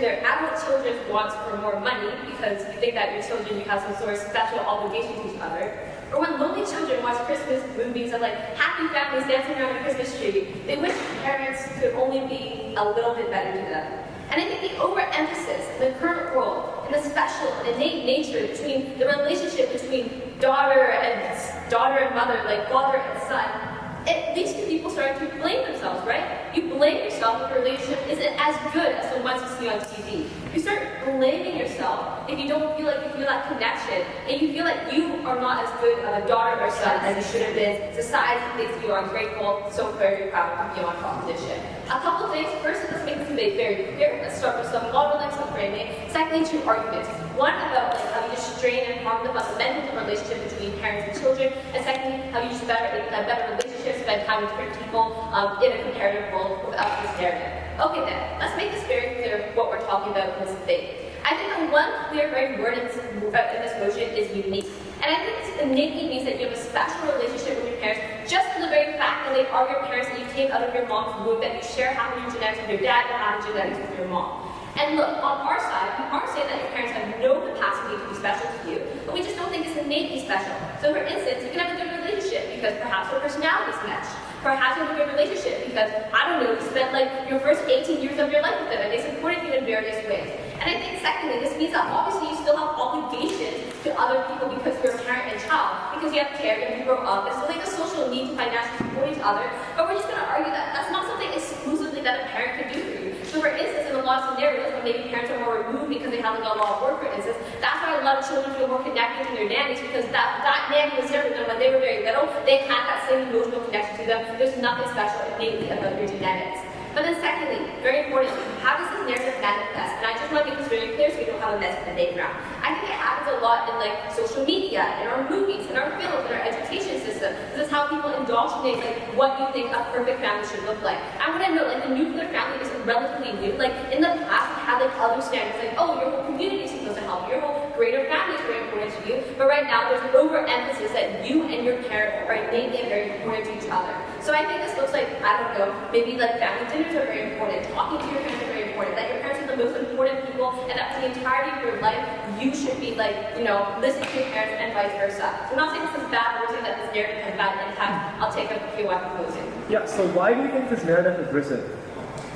their adult children's wants for more money because you think that your children, you have some sort of special obligation to each other. Or when lonely children watch Christmas movies of like happy families dancing around a Christmas tree, they wish parents could only be a little bit better to them. And I think the overemphasis in the current role, and the special and innate nature between the relationship between daughter and mother, like father and son, it leads to people starting to blame themselves, right? You blame yourself if your relationship isn't as good as the ones you see on TV. You start blaming yourself if you don't feel like you feel that connection, and you feel like you are not as good of a daughter or son as you should have been. Society thinks you are ungrateful, so very proud to be on competition. A couple things. First, let's make this debate very clear. Let's start with some modeling, some framing. Secondly, two arguments. One about like how you just strain and harm the fundamental relationship between parents and children, and secondly, how you just better relationships, spend time with different people in a comparative world without this narrative. Okay then, let's make this very clear what we're talking about in this debate. I think the one clear very word in this motion is unique. And I think this innately means that you have a special relationship with your parents just for the very fact that they are your parents and you came out of your mom's womb, that you share half of your genetics with your dad and half of genetics with your mom. And look, on our side, we aren't saying that your parents have no capacity to be special to you, but we just don't think it's innately special. So for instance, you can have a good relationship because perhaps your personalities match. Perhaps you have a good relationship because, I don't know, you spent like your first 18 years of your life with them and they supported you in various ways. And I think secondly, this means that obviously you still have obligations to other people because you're a parent and child, because you have care and you grow up, and so like a social need to financially support each other. But we're just going to argue that that's not something exclusively that a parent can do for you. So for instance, in a lot of scenarios where maybe parents are more removed because they haven't done a lot of work, for instance, that's why a lot of children feel more connected to their nannies, because that nanny was there with them when they were very little. They had that same emotional connection to them. There's nothing special innately about your genetics. But then secondly, very importantly, how does this narrative manifest? And I just want to make this very clear so we don't have a mess in the background. I think it happens a lot in like social media, in our movies, in our films, in our education system. This is how people indoctrinate like what you think a perfect family should look like. I want to know, like, the nuclear family is relatively new. Like in the past we had like other standards, like, oh, your whole community is supposed to help you, your whole greater family is very important to you. But right now there's an overemphasis that you and your parent are innately very important to each other. So I think this looks like, I don't know, maybe like family dinners are very important, talking to your parents are very important, that your parents are the most important people, and that for the entirety of your life, you should be like, you know, listening to your parents and vice versa. So I'm not saying this is bad, we're saying that this narrative has bad impact. I'll take up here what I'm proposing. Yeah, so why do you think this narrative has risen?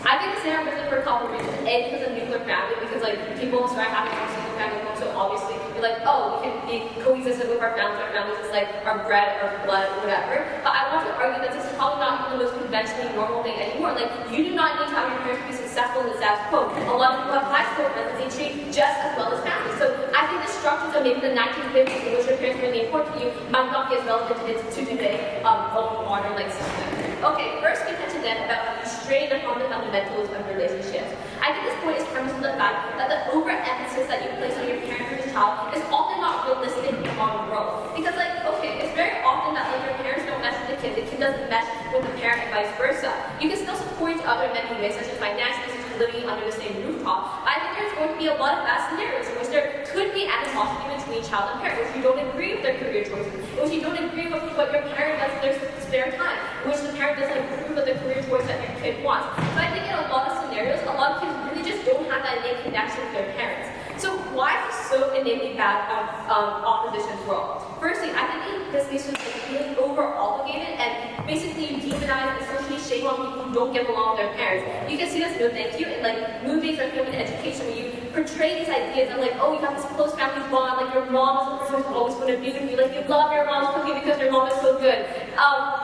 I think this narrative has risen for a couple of reasons. A, because of nuclear family, because like people start having more single family homes, so obviously you're like, oh, we can be coexistent with our families is like our bread, our blood, whatever. But I want to argue that this is probably not even the most conventionally normal thing anymore. Like, you do not need to have your parents be successful in the status quo. A lot of people have high school friends that they treat just as well as families. So I think the structures of maybe the 1950s in which your parents were really important to you might not be as relevant to today, modern like system. Okay, first we mentioned then about how you strain upon the fundamentals of relationships. I think this point is premised on the fact that the overemphasis that you place on your parent or your child is often not realistic in the modern world. Because like, okay, it's very often that like your parents don't mesh with the kid doesn't mesh with the parent and vice versa. You can still support each other in many ways, such as financially, such as living under the same rooftop. But I think there's going to be a lot of bad scenarios in which there could be animosity between child and parent, in which you don't agree with their career choices, in which you don't agree with what your parent does in their spare time, in which the parent doesn't agree with the career choice that your kid wants. So I think in a lot of scenarios, a lot of kids really just don't have that innate connection with their parents. So why is this so innately bad opposition's role? Firstly, I think this leads to feeling over-obligated, and basically you demonize and socially shame on people who don't get along with their parents. You can see this, no thank you, in like movies or film and education where you portray these ideas of like, oh, you have this close family bond, like your mom is the person who's always going to be with you, like you love your mom's cooking because your mom is so good.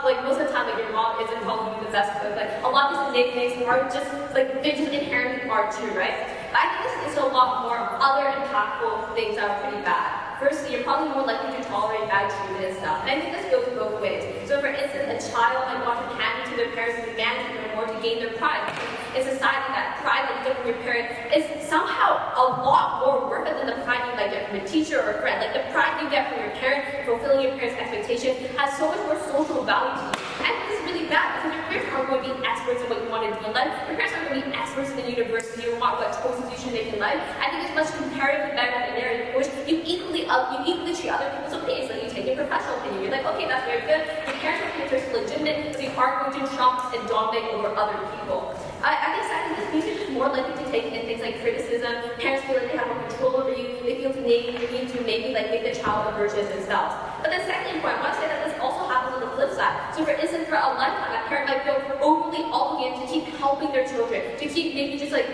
Like most of the time, like your mom isn't probably the best cook. Like a lot of these nicknames are just like, they just inherently are true, right? But I think this leads to a lot more other impactful things that are pretty bad. Firstly, you're probably more likely to tolerate bad treatment and stuff. And I think this goes both ways. So for instance, a child might want to hand to their parents and demand them more to gain their pride. In society, that pride that you get from your parent is somehow a lot more worth it than the pride you might get from a teacher or a friend. Like the pride you get from your parent, fulfilling your parents' expectations, has so much more social value to you. I think this is really bad because your parents aren't going to be experts in what you want to do in life. Your parents aren't going to be experts in the university or what choices you should make in life. I think it's much comparatively better than a narrative in which you equally treat other people's opinions, like you take your professional opinion. You're like, okay, that's very good. Your parents' opinions are legitimate, but you are going to trump and dominate over other people. I think second, this means you're just more likely to take in things like criticism. Parents feel like they have more control over you. They feel the need to maybe like make the child a version of themselves. But the second point, I want to say that this also happens on the flip side. So for instance, throughout a lifetime, a parent might feel overly obligated to keep helping their children, to keep maybe just like,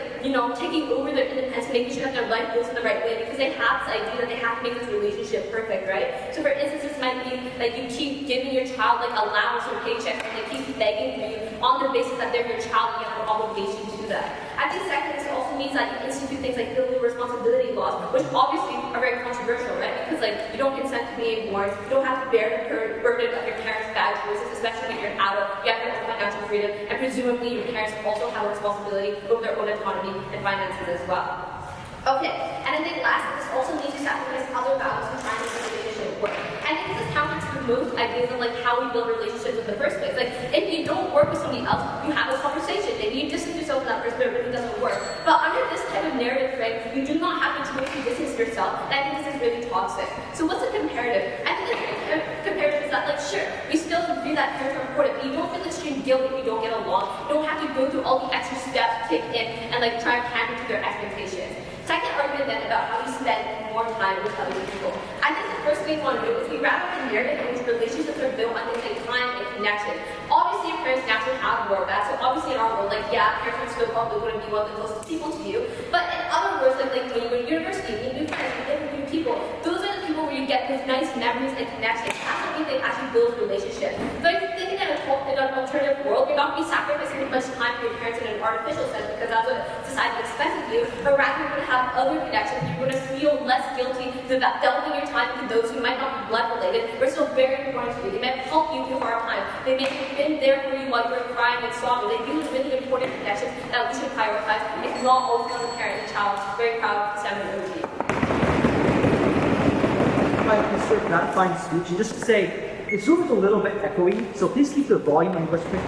taking over their independence, making sure that their life goes in the right way, because they have this idea that they have to make this relationship perfect, right? So for instance, this might be like you keep giving your child like allowance or paychecks, and they keep begging for you on the basis that they're your child and you have an obligation to do that. I think second, this also means that you institute things like filial responsibility laws, which obviously are very controversial, right? Because like you don't consent to being born, you don't have to bear the burden of your parents' bad choices, especially when you're an adult, you have your own financial freedom, and presumably your parents also have a responsibility over their own autonomy and finances as well. Okay, and I think lastly, this also needs to sacrifice other values in trying to make a relationship work. I think this counters to most ideas of like how we build relationships in the first place. Like, if you don't work with somebody else, you have a conversation. Maybe you distance yourself from that person, but it really doesn't work. But under this type of narrative frame, you do not have to completely distance yourself, and I think this is really toxic. So what's a comparative? I think the comparative is that, like, sure, we still agree that parents are important, but you don't feel extreme guilt if you don't get along. You don't have to go through all the extra steps to kick in and like try and pander to their expectations. Second argument then about how you spend more time with other people. I think the first thing we want to do is we wrap up the narrative in which relationships are built on things like time and connection. Obviously, your parents naturally have more of that, so obviously in our world, like, yeah, parents are still probably going to be one of the closest people to you, but in other words, like when you go to university, you meet new friends, you live with new people, those are the people where you get those nice memories and connections. That's what we think actually builds relationships. So if you think in an alternative world, you're not going to be sacrificing as much time for your parents in an artificial sense because that's what society expects of you, but rather you're going to have other connections. You're going to feel less guilty delving your time into those who might not be blood related, but still very important to you. They might help you through hard times. They may have been there for you while you were crying and sobbing. They do really important connections that we should prioritize. It's not always on the parent and child. Very proud of Sanabil Wajid. Mr. Gratifying speech, and just to say, it's sort of a little bit echoey, so please keep the volume on your question.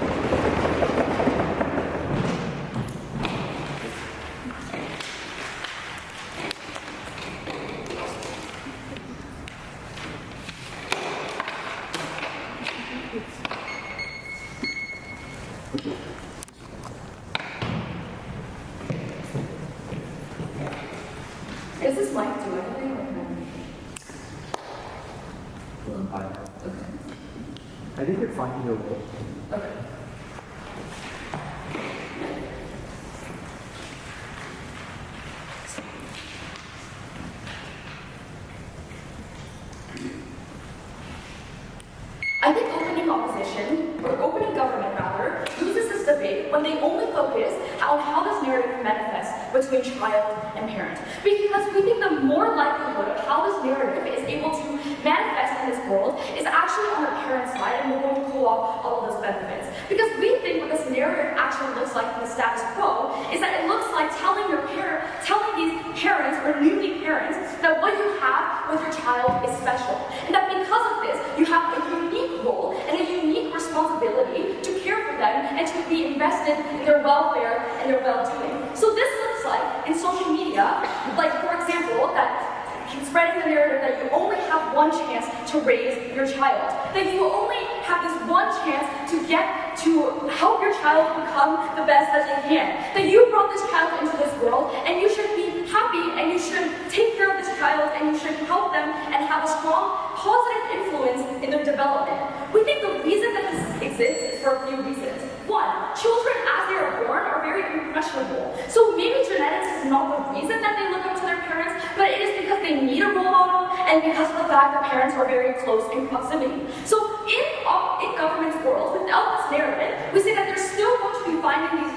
Is this mic do anything? I think you're finding your role. Okay. I think opening opposition, or opening government rather, uses this debate when they only focus on how this narrative manifests between child and parent. Because we think the more likelihood of how this narrative is able to manifest in this world is actually on the parent's side, and we're going to co-opt all of those benefits. Because we think what this narrative actually looks like in the status quo is that it looks like telling these parents or newly parents that what you have with your child is special. And that because of this, you have a unique role and a unique responsibility to care for them and to be invested in their welfare and their well-doing. So this looks like, in social media, like for example, that spreading the narrative that you only have one chance to raise your child, that you only have this one chance to help your child become the best that they can, that you brought this child into this world and you should be happy and you should take care of this child and you should help them and have a strong positive influence in their development. We think the reason that this exists is for a few reasons. One, children as they are born are very impressionable. So maybe genetics is not the reason that they look up to their parents, but it is because they need a role model and because of the fact that parents are very close in proximity. So in government's world, without this narrative, we say that they're still going to be finding these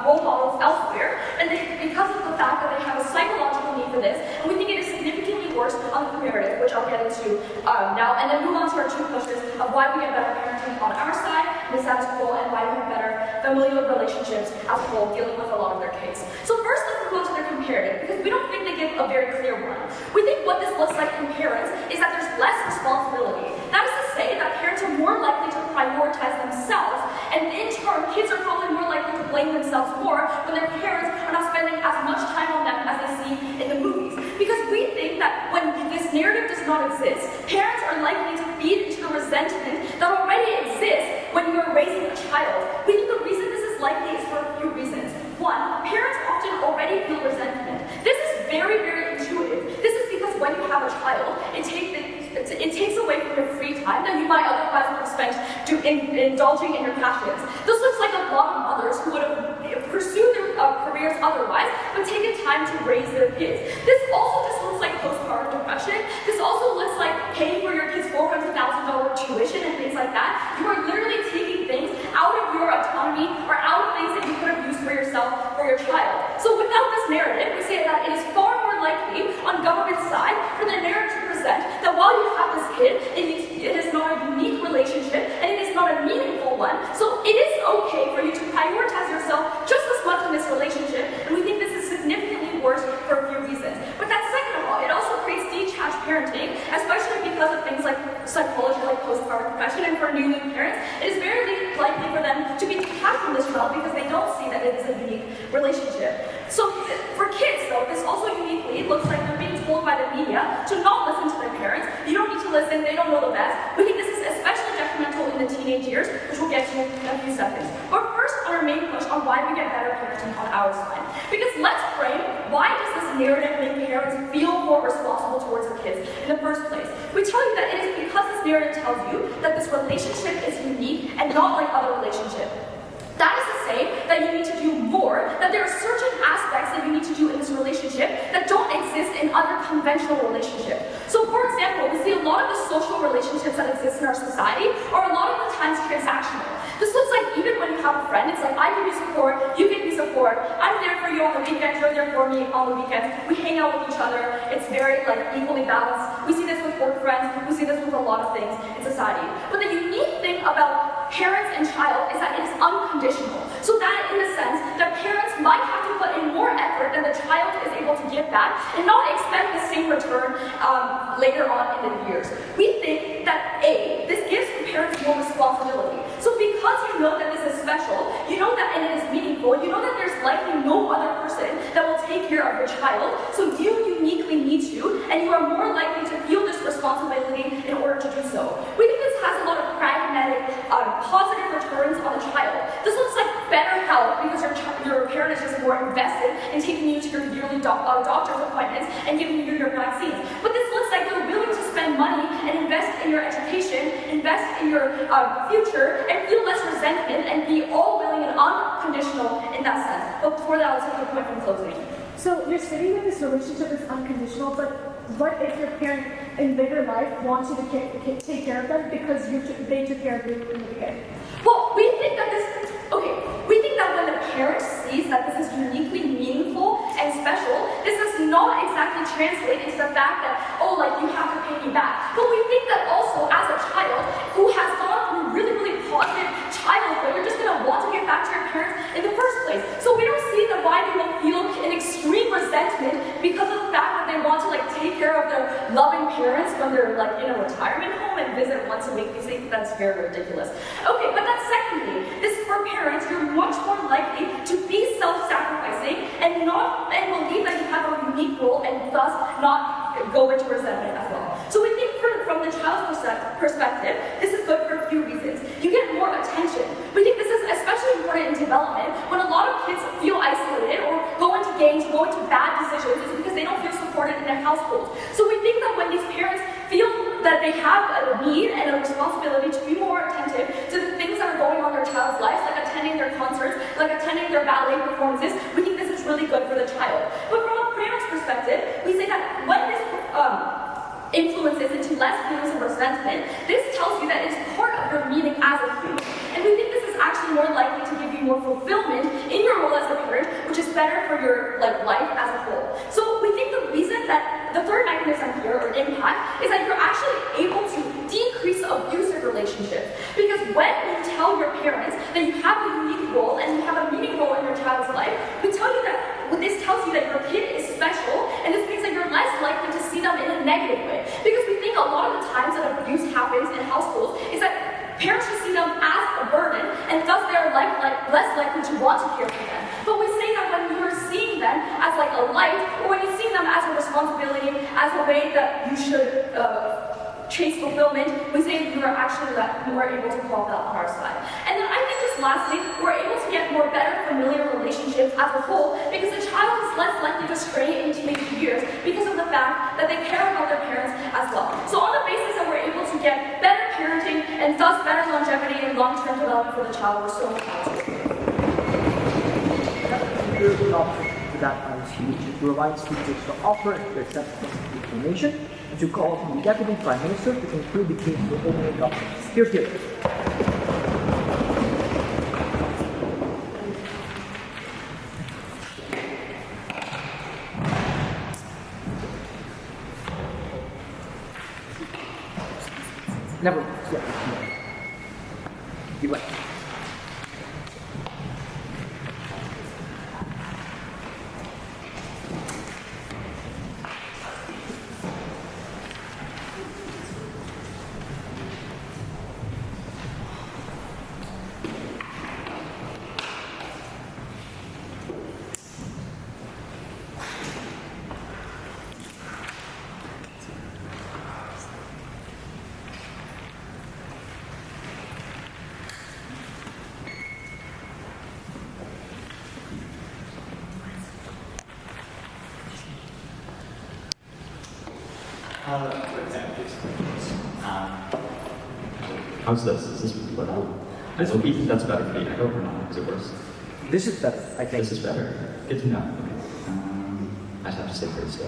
role models elsewhere, and because of the fact that they have a psychological need for this, and we think it is significantly worse on the comparative, which I'll get into now, and then move on to our two questions of why we get better parenting on our side, the status quo, and why we have better familial relationships as a whole, dealing with a lot of their kids. So first, let's move on to their comparative, because we don't think they give a very clear one. We think what this looks like in parents is that there's less responsibility. That is to say that parents are more likely to prioritize themselves, and in turn, kids are probably more likely to blame themselves more when their parents are not spending as much time on them as they see in the movies. Because we think that when this narrative does not exist, parents are likely to feed into the resentment that already exists when you are raising a child. We think the reason this is likely is for a few reasons. One, parents often already feel resentment. This is very, very intuitive. This is because when you have a child, it takes away from your free time that you might otherwise have spent indulging in your passions. This looks like a lot of mothers who would have pursued their careers otherwise, but taken time to raise their kids. This also just looks like postpartum depression. This also looks like paying for your kids' $400,000 tuition and things like that. You are literally taking things out of your autonomy or out of things that you could have used for yourself, for your child. So without this narrative, we say that it is far more likely on government's side for the narrative to present that while you have this kid, it is not a unique relationship and it is not a meaningful one. So it is okay for you to prioritize yourself just as much in this relationship, and we think this is significantly worse for a few reasons. But that second of all, it also creates detached parenting, especially because of things like psychology, like postpartum depression, and for newly parents, it is very likely for them to be detached from this child because they don't see that it is a unique relationship. So for kids, though, this also uniquely looks like they're being told by the media to not listen to their parents. You don't need to listen, they don't know the best. We think this is especially detrimental in the teenage years, which we'll get to in a few seconds. But first, on our main push on why we get better parenting on our side. Because let's frame, why does this narrative make parents feel more responsible towards their kids in the first place? We tell you that it is because this narrative tells you that this relationship is unique and not like other relationships. That is to say that you need to do more, that there are certain aspects that you need to do in this relationship that don't exist in other conventional relationships. So for example, we see a lot of the social relationships that exist in our society are a lot of the times transactional. This looks like even when you have a friend, it's like I give you support, you give me support, I'm there for you on the weekends, you're there for me on the weekends, we hang out with each other, it's very equally balanced. We see this with work friends, we see this with a lot of things in society. But the unique thing about parents and child is that it is unconditional. So that in the sense that parents might have to put in more effort than the child is able to give back and not expect the same return later on in the years. We think that this gives parents more responsibility. So because you know that this is special, you know that it is meaningful, you know that there's likely no other person that will take care of your child, so you uniquely need to, and you are more likely to feel this responsibility in order to do so. We think this has a lot of pragmatic, positive returns on the child. This looks like better health because your parent is just more invested in taking you to your yearly doctor's appointments and giving you your vaccines. But this looks like they're willing to spend money and invest in your education, invest in your future, and feel less resentment and be all willing and unconditional in that sense. But before that, I'll take a point from closing. So you're saying that this relationship is unconditional, but what if your parent in later life wants you to take care of them because they took care of you in the beginning? Well, we think that when the parent sees that this is uniquely meaningful and special, this does not exactly translate into the fact that, you have to pay me back. But we think that also as a child who has gone through really, really positive childhood, you're just going to want to get back to your parents in the first place. So we don't see why they will feel an extreme resentment because of the fact that they want to take care of their loving parents when they're in a retirement home and visit once a week. We think that's very ridiculous. Okay, but that's secondly, this for parents, you're much more likely to be self-sacrificing and believe that you have a unique role and thus not go into resentment as well. So we think from the child's perspective, this is good for a few reasons. You get more attention. We think this is especially important in development when a lot of kids feel isolated or go into gangs, go into bad decisions, is because they don't feel supported in their households. So we think that when these parents feel that they have a need and a responsibility to be more attentive to the things that are going on in their child's lives, like attending their concerts, like attending their ballet performances, we think this is really good for the child. But from a parent's perspective, we say that when this influences into less feelings of resentment, this tells you that it's part of your meaning as a human. And we think this is actually more likely to give you more fulfillment in your role as a parent, which is better for your life as a whole. So we think the reason that the third mechanism here, or impact, is that you're actually able to decrease abusive relationships. Because when you tell your parents that you have a unique role and you have a meaningful role in your child's life, we tell you that this tells you that your kid is special, and this means that you're less likely to see them in a negative way. Because we think a lot of the times that abuse happens in households is that parents just see them as a burden, and thus they're less likely to want to care for them. But we say that when you're seeing them as a light, or when you see them as a responsibility, as a way that you should chase fulfillment, we say you are actually more able to call that on our side. And then I think this lastly, we're able to get more better familiar relationships as a whole because the child is less likely to stray into teenage years because of the fact that they care about their parents as well. So on the basis that we're able to get better parenting and thus better longevity and long-term development for the child, we're so entitled. There's an option to that finds huge. It provides teachers to offer and to accept information and to call upon the Deputy Prime Minister to conclude the case for opening documents. Here's the evidence. Never mind. Yeah. You went. How's this? Is this better? I hope you think that's better for the echo or not? Is it worse? This is better, I think. This is better. Good to know. Okay. I just have to say very slow.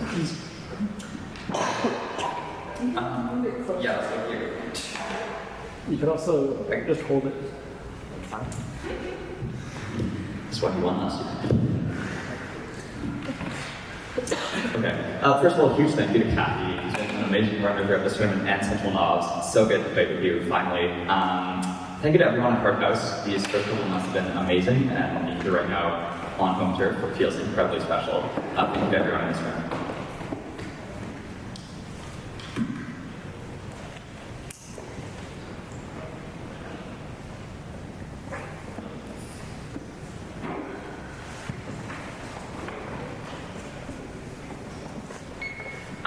Yeah, it's like here. You can also just hold it. Fine. That's what you want us to do. Okay. First of all, huge thank you to Koffie. He's been an amazing partner throughout this tournament and Central Novice. It's so good to play with you, finally. Thank you to everyone at Hart House. These first couple months have been amazing, and being here right now on home turf feels incredibly special. Thank you to everyone in this room.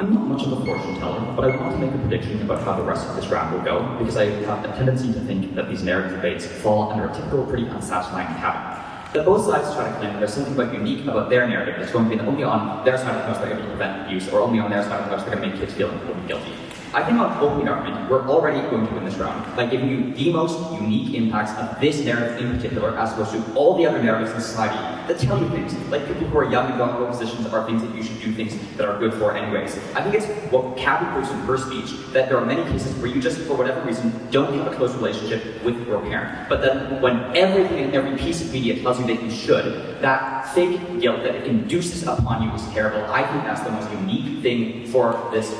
I'm not much of a fortune teller, but I want to make a prediction about how the rest of this round will go, because I have a tendency to think that these narrative debates fall under a typical, pretty unsatisfying pattern. That both sides try to claim that there's something quite unique about their narrative that's going to be only on their side of the house they're able to prevent abuse, or only on their side of the house they're going to make kids feel incredibly guilty. I think on opening argument, we're already going to win this round by giving you the most unique impacts of this narrative in particular, as opposed to all the other narratives in society that tell you things, like people who are young and vulnerable positions are things that you should do things that are good for anyways. I think it's what Koffie proves in her speech, that there are many cases where you just, for whatever reason, don't have a close relationship with your parent. But then when everything and every piece of media tells you that you should, that fake guilt that it induces upon you is terrible. I think that's the most unique thing for this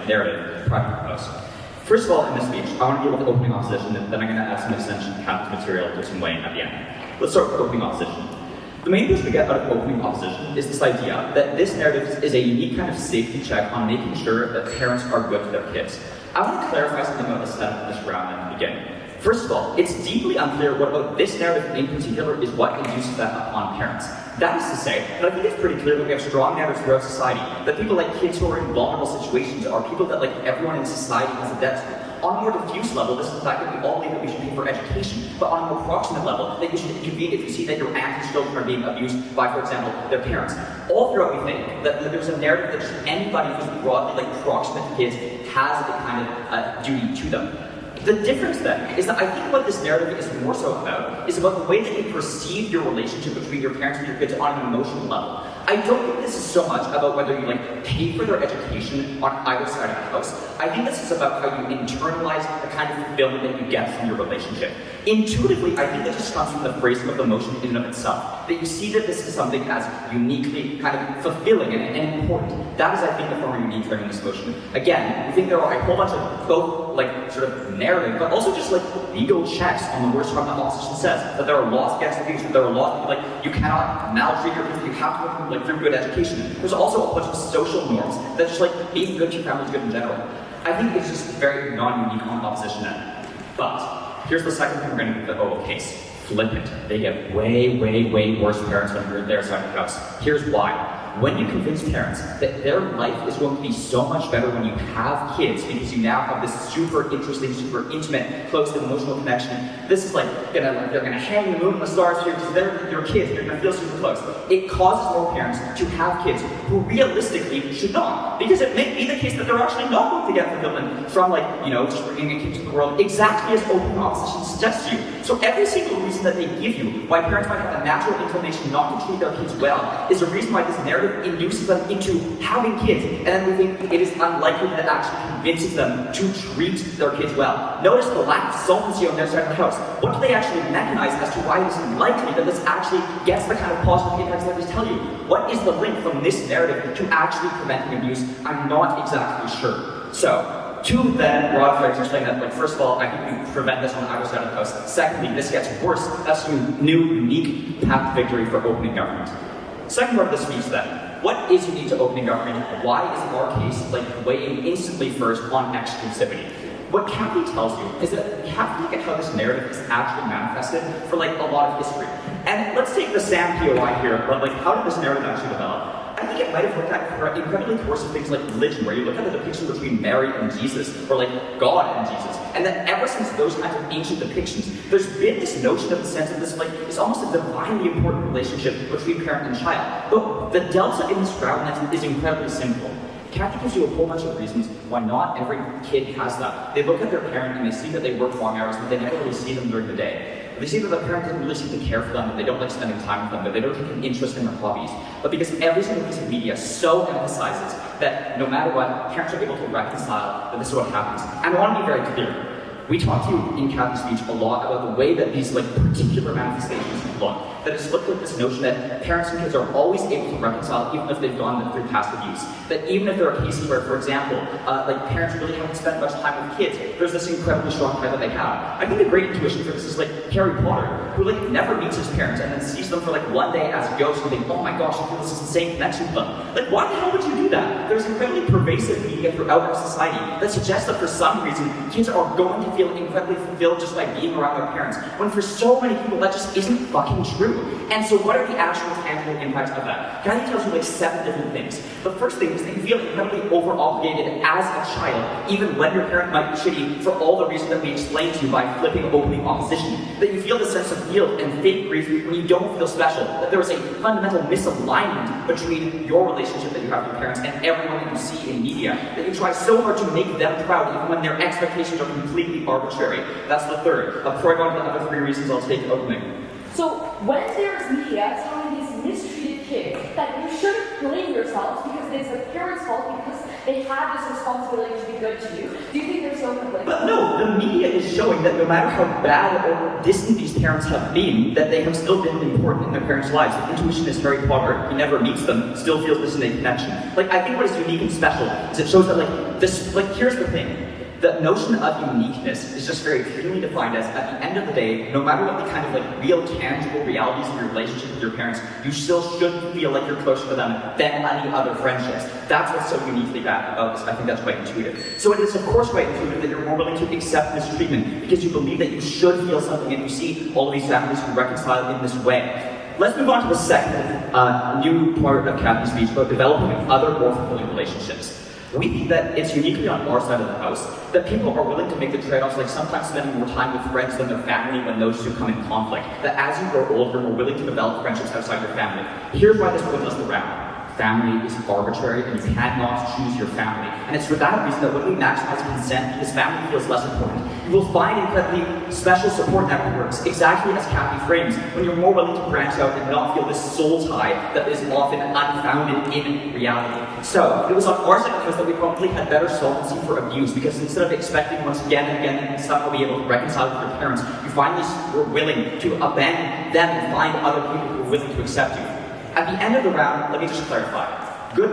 narrative. First of all, in this speech, I want to deal with the opening opposition, and then I'm going to add some extension to Koffie's material to some weighing at the end. Let's start with opening opposition. The main thing we get out of opening opposition is this idea that this narrative is a unique kind of safety check on making sure that parents are good to their kids. I want to clarify something about the setup of this round at the beginning. First of all, it's deeply unclear what about this narrative in particular is what induces that upon parents. That is to say, and I think it's pretty clear that we have strong narratives throughout society, that people like kids who are in vulnerable situations are people that like everyone in society has a debt to. On a more diffuse level, this is the fact that we all believe that we should pay for education, but on a more proximate level, that you should intervene if you see that your aunt's children are being abused by, for example, their parents. All throughout we think that there's a narrative that just anybody who's broadly proximate to kids has a kind of duty to them. The difference then is that I think what this narrative is more so about is about the way that you perceive your relationship between your parents and your kids on an emotional level. I don't think this is so much about whether you pay for their education on either side of the house. I think this is about how you internalize the kind of fulfillment that you get from your relationship. Intuitively, I think that just comes from the phrasing of the emotion in and of itself. That you see that this is something as uniquely kind of fulfilling and important. That is, I think, the form of unique learning this emotion. Again, we think there are a whole bunch of both sort of narrative, but also just legal checks on the worst harm that opposition says. That there are laws against abuse, that there are laws you cannot maltreat your kids, that you have to go through good education. There's also a bunch of social norms that just being good to your family is good in general. I think it's just very non-unique on opposition end. But here's the second thing we're going to do with the case. Flip it. They get way, way, way worse parents when you're their side of the house. Here's why. when you convince parents that their life is going to be so much better when you have kids because you now have this super interesting, super intimate, close and emotional connection, this is like they're gonna hang the moon and the stars here because they're your kids, you're gonna feel super close. It causes more parents to have kids who realistically should not, because it may be the case that they're actually not going to get fulfillment from just bringing a kid to the world exactly as open opposition suggests to you. So every single reason that they give you why parents might have a natural inclination not to treat their kids well is a reason why this narrative induces them into having kids, and then we think it is unlikely that it actually convinces them to treat their kids well. Notice the lack of solvency on their side of the house. What do they actually mechanize as to why it is unlikely that this actually gets the kind of positive impacts that I just tell you? What is the link from this narrative to actually preventing abuse? I'm not exactly sure. So, two then broad flags explain that, first of all, I think we prevent this on either side of the house. Secondly, this gets worse. That's a new, unique path to victory for opening government. Second part of the speech then. What is unique to opening government? Why is our case weighing instantly first on exclusivity? What Koffie tells you is that you have to look at how this narrative is actually manifested for a lot of history. And let's take the Sam POI here, but how did this narrative actually develop? I think it might have looked at incredibly coercive things like religion, where you look at the depiction between Mary and Jesus, or God and Jesus. And then ever since those kinds of ancient depictions, there's been this notion of the sense of this, it's almost a divinely important relationship between parent and child. But the delta in this ground is incredibly simple. Koffie gives you a whole bunch of reasons why not every kid has that. They look at their parent and they see that they work long hours, but they never really see them during the day. They see that the parent doesn't really seem to care for them, that they don't like spending time with them, that they don't take an interest in their hobbies. But because every single piece of media so emphasizes that no matter what, parents are able to reconcile that this is what happens. And I want to be very clear. We talked to you in Koffie's speech a lot about the way that these particular manifestations look. That it's looked like this notion that parents and kids are always able to reconcile even if they've gone through past abuse. That even if there are cases where, for example, parents really haven't spent much time with kids, there's this incredibly strong tie that they have. I think a great intuition for this is Harry Potter, who never meets his parents and then sees them for one day as ghosts and think, oh my gosh, I feel this insane connection with them. Why the hell would you do that? There's incredibly pervasive media throughout our society that suggests that for some reason, kids are going to feel incredibly fulfilled just by being around their parents, when for so many people that just isn't fucking true. And so what are the actual tangible impacts of that? Koffie tells you 7 different things. The first thing is that you feel incredibly over-obligated as a child, even when your parent might be shitty, for all the reasons that we explained to you by flipping opening opposition. That you feel the sense of guilt and fake grief when you don't feel special. That there is a fundamental misalignment between your relationship that you have with your parents and everyone that you see in media. That you try so hard to make them proud even when their expectations are completely arbitrary. That's the third. Before I go on to the other 3 reasons, I'll take opening. So when there's media telling these mistreated kids that you shouldn't blame yourselves because it's the parents' fault because they have this responsibility to be good to you, do you think there's no complaint? But no, the media is showing that no matter how bad or distant these parents have been, that they have still been important in their parents' lives. The intuition is Harry Potter, he never meets them, still feels this innate connection. I think what is unique and special is it shows that here's the thing. The notion of uniqueness is just very clearly defined as, at the end of the day, no matter what the kind of real tangible realities of your relationship with your parents, you still should feel like you're closer to them than any other friendships. That's what's so uniquely bad about this. I think that's quite intuitive. So it is of course quite intuitive that you're more willing to accept mistreatment because you believe that you should feel something and you see all of these families who reconcile in this way. Let's move on to the second new part of Koffie's speech about developing other more fulfilling relationships. We think that it's uniquely on our side of the house that people are willing to make the trade-offs, sometimes spending more time with friends than their family when those two come in conflict. That as you grow older, you're more willing to develop friendships outside your family. Here's why this wins us the round. Family is arbitrary and you cannot choose your family. And it's for that reason that when we maximize consent, because family feels less important, you will find incredibly special support networks, exactly as Koffie frames, when you're more willing to branch out and not feel this soul tie that is often unfounded in reality. So, it was on our side because that we probably had better solvency for abuse, because instead of expecting once again and again and somehow be able to reconcile with your parents, you finally were willing to abandon them and find other people who were willing to accept you. At the end of the round, let me just clarify. Good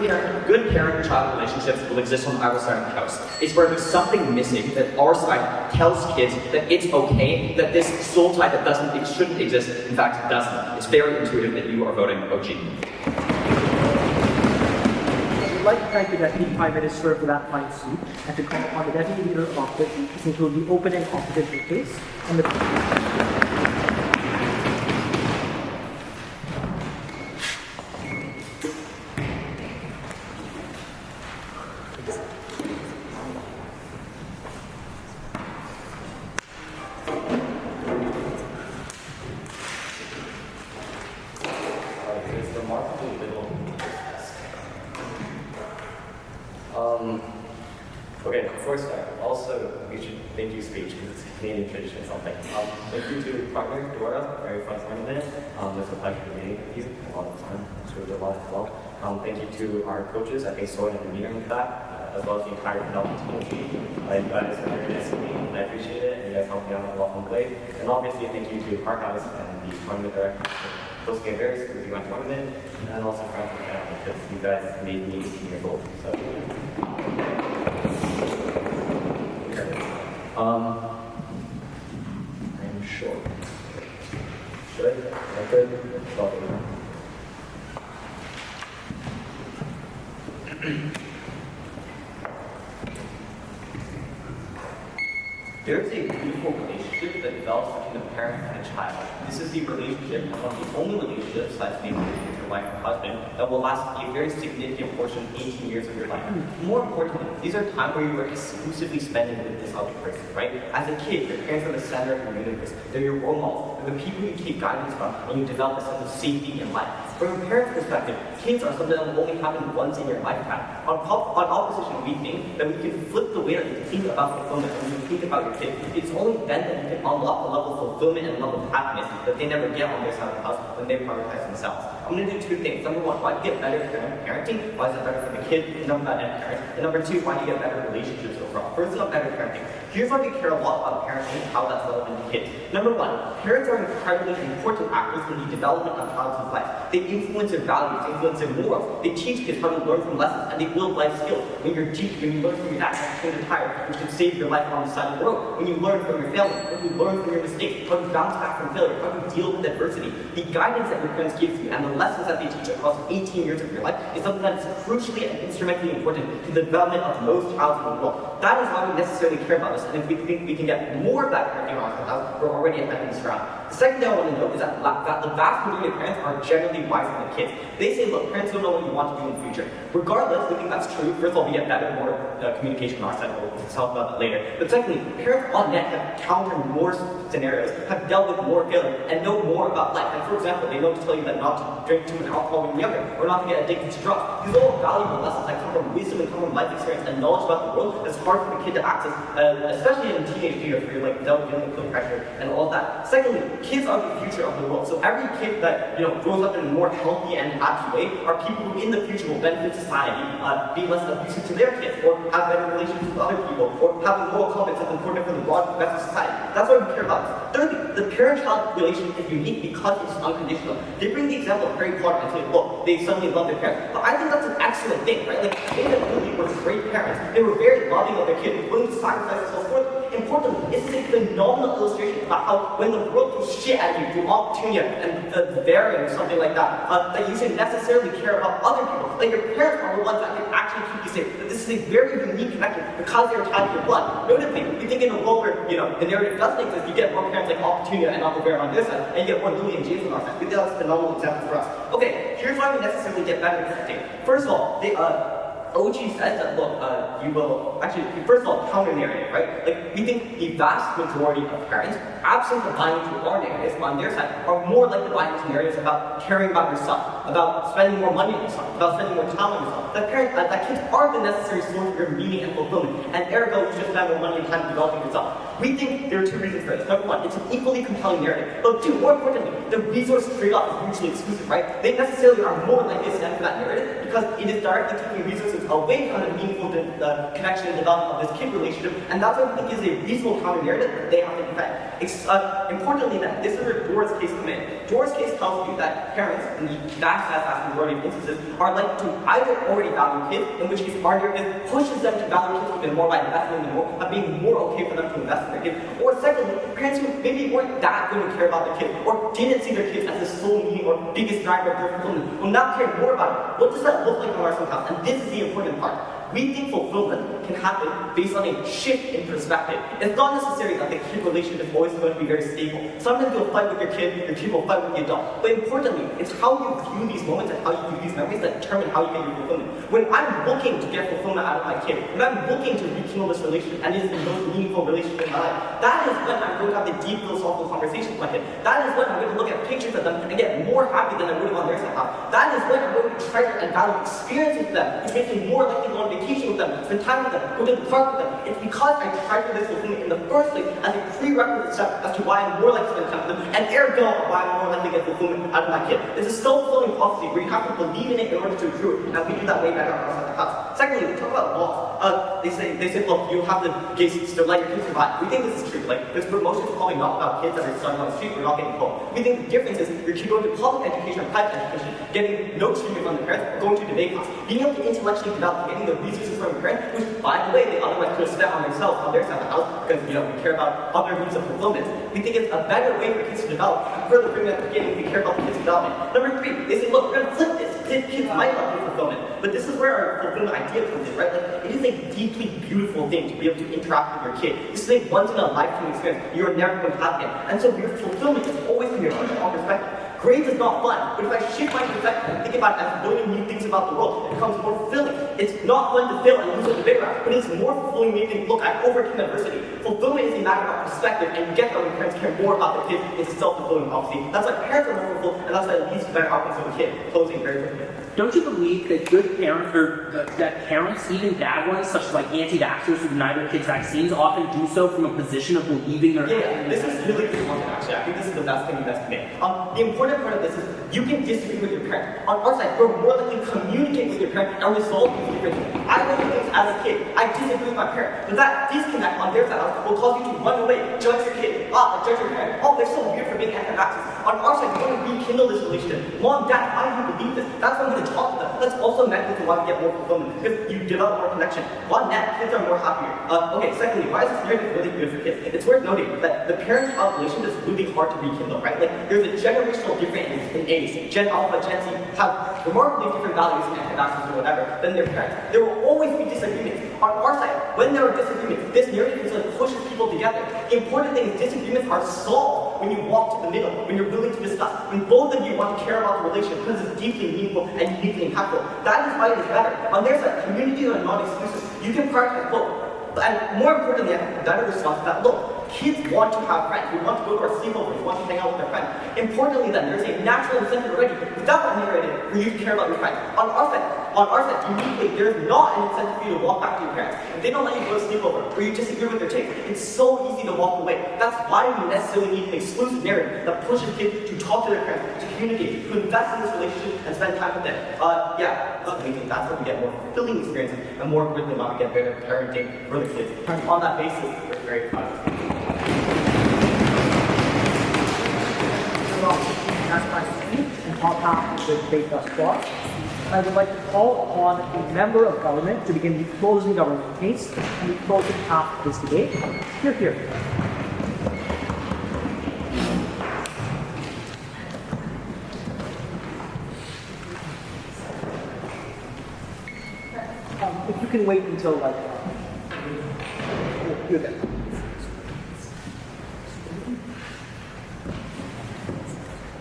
parent-child relationships will exist on either side of the house. It's where there's something missing that our side tells kids that it's okay, that this soul tie that it shouldn't exist, in fact it doesn't. It's very intuitive that you are voting OG. I'd like to thank the Deputy Prime Minister for that fine speech and to call upon the Deputy Leader of Opposition to conclude the opening opposition case and the you speech because it's a Canadian tradition or something. Thank you to your partner, Dora, very fun time today. It's a pleasure meeting with you a lot of time. It's really a lot as well. Thank you to our coaches at Soy and Meeting for that, as well as the entire development team. You guys are very nice to me, and I appreciate it, and you guys helped me out a lot on the way. And obviously, thank you to Hart and the tournament director for hosting it very smoothly my tournament, and also friends and family, because you guys made me 18 years old. So. I'm short. Should I? I could. There is a beautiful relationship that develops between a parent and a child. This is the relationship, one of the only relationships that's maybe with your wife or husband, that will last a very significant portion, 18 years of your life. More importantly, these are times where you are exclusively spending with this other person, right? As a kid, your parents are the center of your universe. They're your role models. They're the people you take guidance from when you develop a sense of safety in life. From a parent's perspective, kids are something that will only happen once in your lifetime. On opposition, we think that we can flip the way that you think about fulfillment when you think about your kid. It's only then that you can unlock the level of fulfillment and level of happiness that they never get on their side of the house when they prioritize themselves. I'm going to do two things. Number one, why do you get better parenting? Why is it better for the kid and parent? And number two, why do you get better relationships overall? First up, better parenting. Here's why we care a lot about parenting and how that's relevant to kids. Number one, parents are incredibly important actors in the development of childhood life. They influence their values, they influence their morals. They teach kids how to learn from lessons, and they build life skills. When you learn from your dad how to change a tire, which can save your life on the side of the road. When you learn from your failure, when you learn from your mistakes, how to bounce back from failure, how to deal with adversity. The guidance that your parents give you and the lessons that they teach across 18 years of your life is something that is crucially and instrumentally important to the development of most children in the world. That is why we necessarily care about this, and if we think we can get more of that parenting around the house, we're already ahead in this round. The second thing I want to note is that the vast majority of parents are generally wiser than kids. They say, look, parents don't know what you want to do in the future. Regardless, we think that's true. First of all, we get better, more communication on our side. We'll talk about that later. But secondly, parents on net have countered more scenarios, have dealt with more failure, and know more about life. And for example, they know to tell you that not to drink too much alcohol when you're younger, or not to get addicted to drugs. These are all valuable lessons that come from wisdom and come from life experience and knowledge about the world that's hard for the kid to access, especially in teenage years where you're like dealing with peer pressure and all that. Secondly, kids are the future of the world. So every kid that grows up in a more healthy and happy way are people who in the future will benefit society, be less abusive to their kids, or have better relationships with other people, or have a moral compass that's important for the broad rest of society. That's why we care about this. Thirdly, the parent-child relationship is unique because it's unconditional. They bring the example of Harry Potter and say, look, they suddenly love their parents. But I think that's an excellent thing, right? Like, they really were great parents. They were very loving of their kids, willing to sacrifice themselves for them. Importantly, this is a phenomenal illustration about how when the world throws shit at you through opportunity and the variant or something like that, that you should necessarily care about other people. Like your parents are the ones that can actually keep you safe. That this is a very unique connection because they're tied to your blood. Notably, we think in a world where the narrative doesn't exist, you get more parents like Opportunity and Uncle Bear on this side, and you get more Louie and James on our side. We think that's a phenomenal example for us. Okay, here's why we necessarily get better at parenting. First of all, OG says that, look, you will, actually, first of all, counter-narrative, right? Like, we think the vast majority of parents, absent of buying into our narratives on their side, are more likely to buy into narratives about caring about yourself, about spending more money on yourself, about spending more time on yourself. That kids aren't the necessary source of your meaning and fulfillment, and ergo, you should spend more money and time developing yourself. We think there are two reasons for this. Number one, it's an equally compelling narrative. But two, more importantly, the resource trade-off is mutually exclusive, right? They necessarily are more likely to stand for that narrative because it is directly taking resources away from the meaningful connection and development of this kid relationship, and that's what we think is a reasonable counter-narrative that they have to defend. Importantly then, this is where Dora's case comes in. Dora's case tells you that parents, in the vast majority of instances, are likely to either already value kids, in which case our narrative pushes them to value kids even more by investing in them more, by being more okay for them to invest in their kids. Or secondly, parents who maybe weren't that going to care about their kids, or didn't see their kids as the sole meaning or biggest driver of their fulfillment, will now care more about it. What does that look like on our house? And this is the important part. We think fulfillment can happen based on a shift in perspective. It's not necessary that the kid relationship is always going to be very stable. Sometimes you'll fight with your kid will fight with the adult. But importantly, it's how you view these moments and how you view these memories that determine how you get your fulfillment. When I'm looking to get fulfillment out of my kid, when I'm looking to rekindle this relationship and it is the most meaningful relationship in my life, that is when I'm going to have the deep philosophical conversation with my kid. That is when I'm going to look at pictures of them and get more happy than I would have on their side. That is when I'm going to treasure and value experiences with them, which makes me more likely to want to vacation with them, spend time with them, go to the park with them. It's because I tried for this fulfillment in the first place as a prerequisite step as to why I'm more likely to spend time with them, and ergo why I'm more likely to get fulfillment out of my kid. This is self-fulfilling prophecy where you have to believe in it in order to accrue it, and we do that way better outside the house. Secondly, we talk about laws. They say, look, you have the gates to let your kids survive. We think this is true. Like, this promotion is probably not about kids that are stuck on the street or not getting home. We think the difference is your kid going to public education or private education, getting no treatment from the parents, or going to debate class. Being able to intellectually develop, getting the resources from your parents, which, by the way, they otherwise could have spent on themselves, on their side of the house, because, we care about other means of fulfillment. We think it's a better way for kids to develop, and further bring that at the beginning, we care about the kids' development. Number 3, they say, look, we're going to flip this. Kids might not get fulfillment, but this is where our fulfillment idea comes in, right? Like, it is a deeply beautiful thing to be able to interact with your kid. This is a once-in-a-lifetime experience. You are never going to have again. And so your fulfillment is always going to be from your own perspective. Grades is not fun, but if I shift my perspective and think about it as learning new things about the world, it becomes more fulfilling. It's not fun to fail and lose a debate round, but it's more fulfilling when you think, look, I overcame adversity. Fulfillment is a matter of perspective, and you get that when parents care more about their kids. It's a self-fulfilling prophecy. That's why parents are more fulfilled, and that's why it leads to better outcomes for the kid. Closing very quickly. Don't you believe that good parents, or that parents, even bad ones, such as like anti-vaxxers who deny their kids vaccines, often do so from a position of believing their this is really good one, actually. I think this is the best thing you guys can make. The important part of this is you can disagree with your parent. On our side, we're more likely to communicate with your parent and resolve these differences. I learned things as a kid. I disagree with my parent. But that disconnect on their side will cause you to run away, judge your kid, judge your parent. Oh, they're so weird for being anti-vaxxers. On our side, we want to rekindle this relationship. Mom, Dad, why do you believe this? That's why I'm going to talk to them. That's also mechanism why we get more fulfillment, because you develop more connection. On net, kids are more happier. Okay, secondly, why is this narrative really good for kids? It's worth noting that the parent-child relationship is really hard to rekindle, right? Like, there's a generational difference in age. Gen Alpha, Gen Z have remarkably different values in anti-vaxxers or whatever than their parents. There will always be disagreements. On our side, when there are disagreements, this narrative is what pushes people together. The important thing is disagreements are solved when you walk to the middle, when you're willing to discuss, when both of you want to care about the relationship because it's deeply meaningful and uniquely impactful. That is why it is better. On their side, communities are not exclusive. You can prioritize both. And more importantly, a better response to that, look, kids want to have friends. We want to go to our sleepovers. We want to hang out with their friends. Importantly then, there's a natural incentive already without that narrative for you to care about your friends. On our side, uniquely, there's not an incentive for you to walk back to your parents. If they don't let you go to sleepover or you disagree with their takes, it's so easy to walk away. That's why we necessarily need an exclusive narrative that pushes kids to talk to their parents, to communicate, to invest in this relationship and spend time with them. That's how we get more fulfilling experiences and more importantly, how we get better parenting for the kids. And on that basis, we're very proud of you. That's my speech and top half of the debate thus far. I would like to call upon a member of government to begin the closing government case and the closing half of this debate. Here. If you can wait until you're there.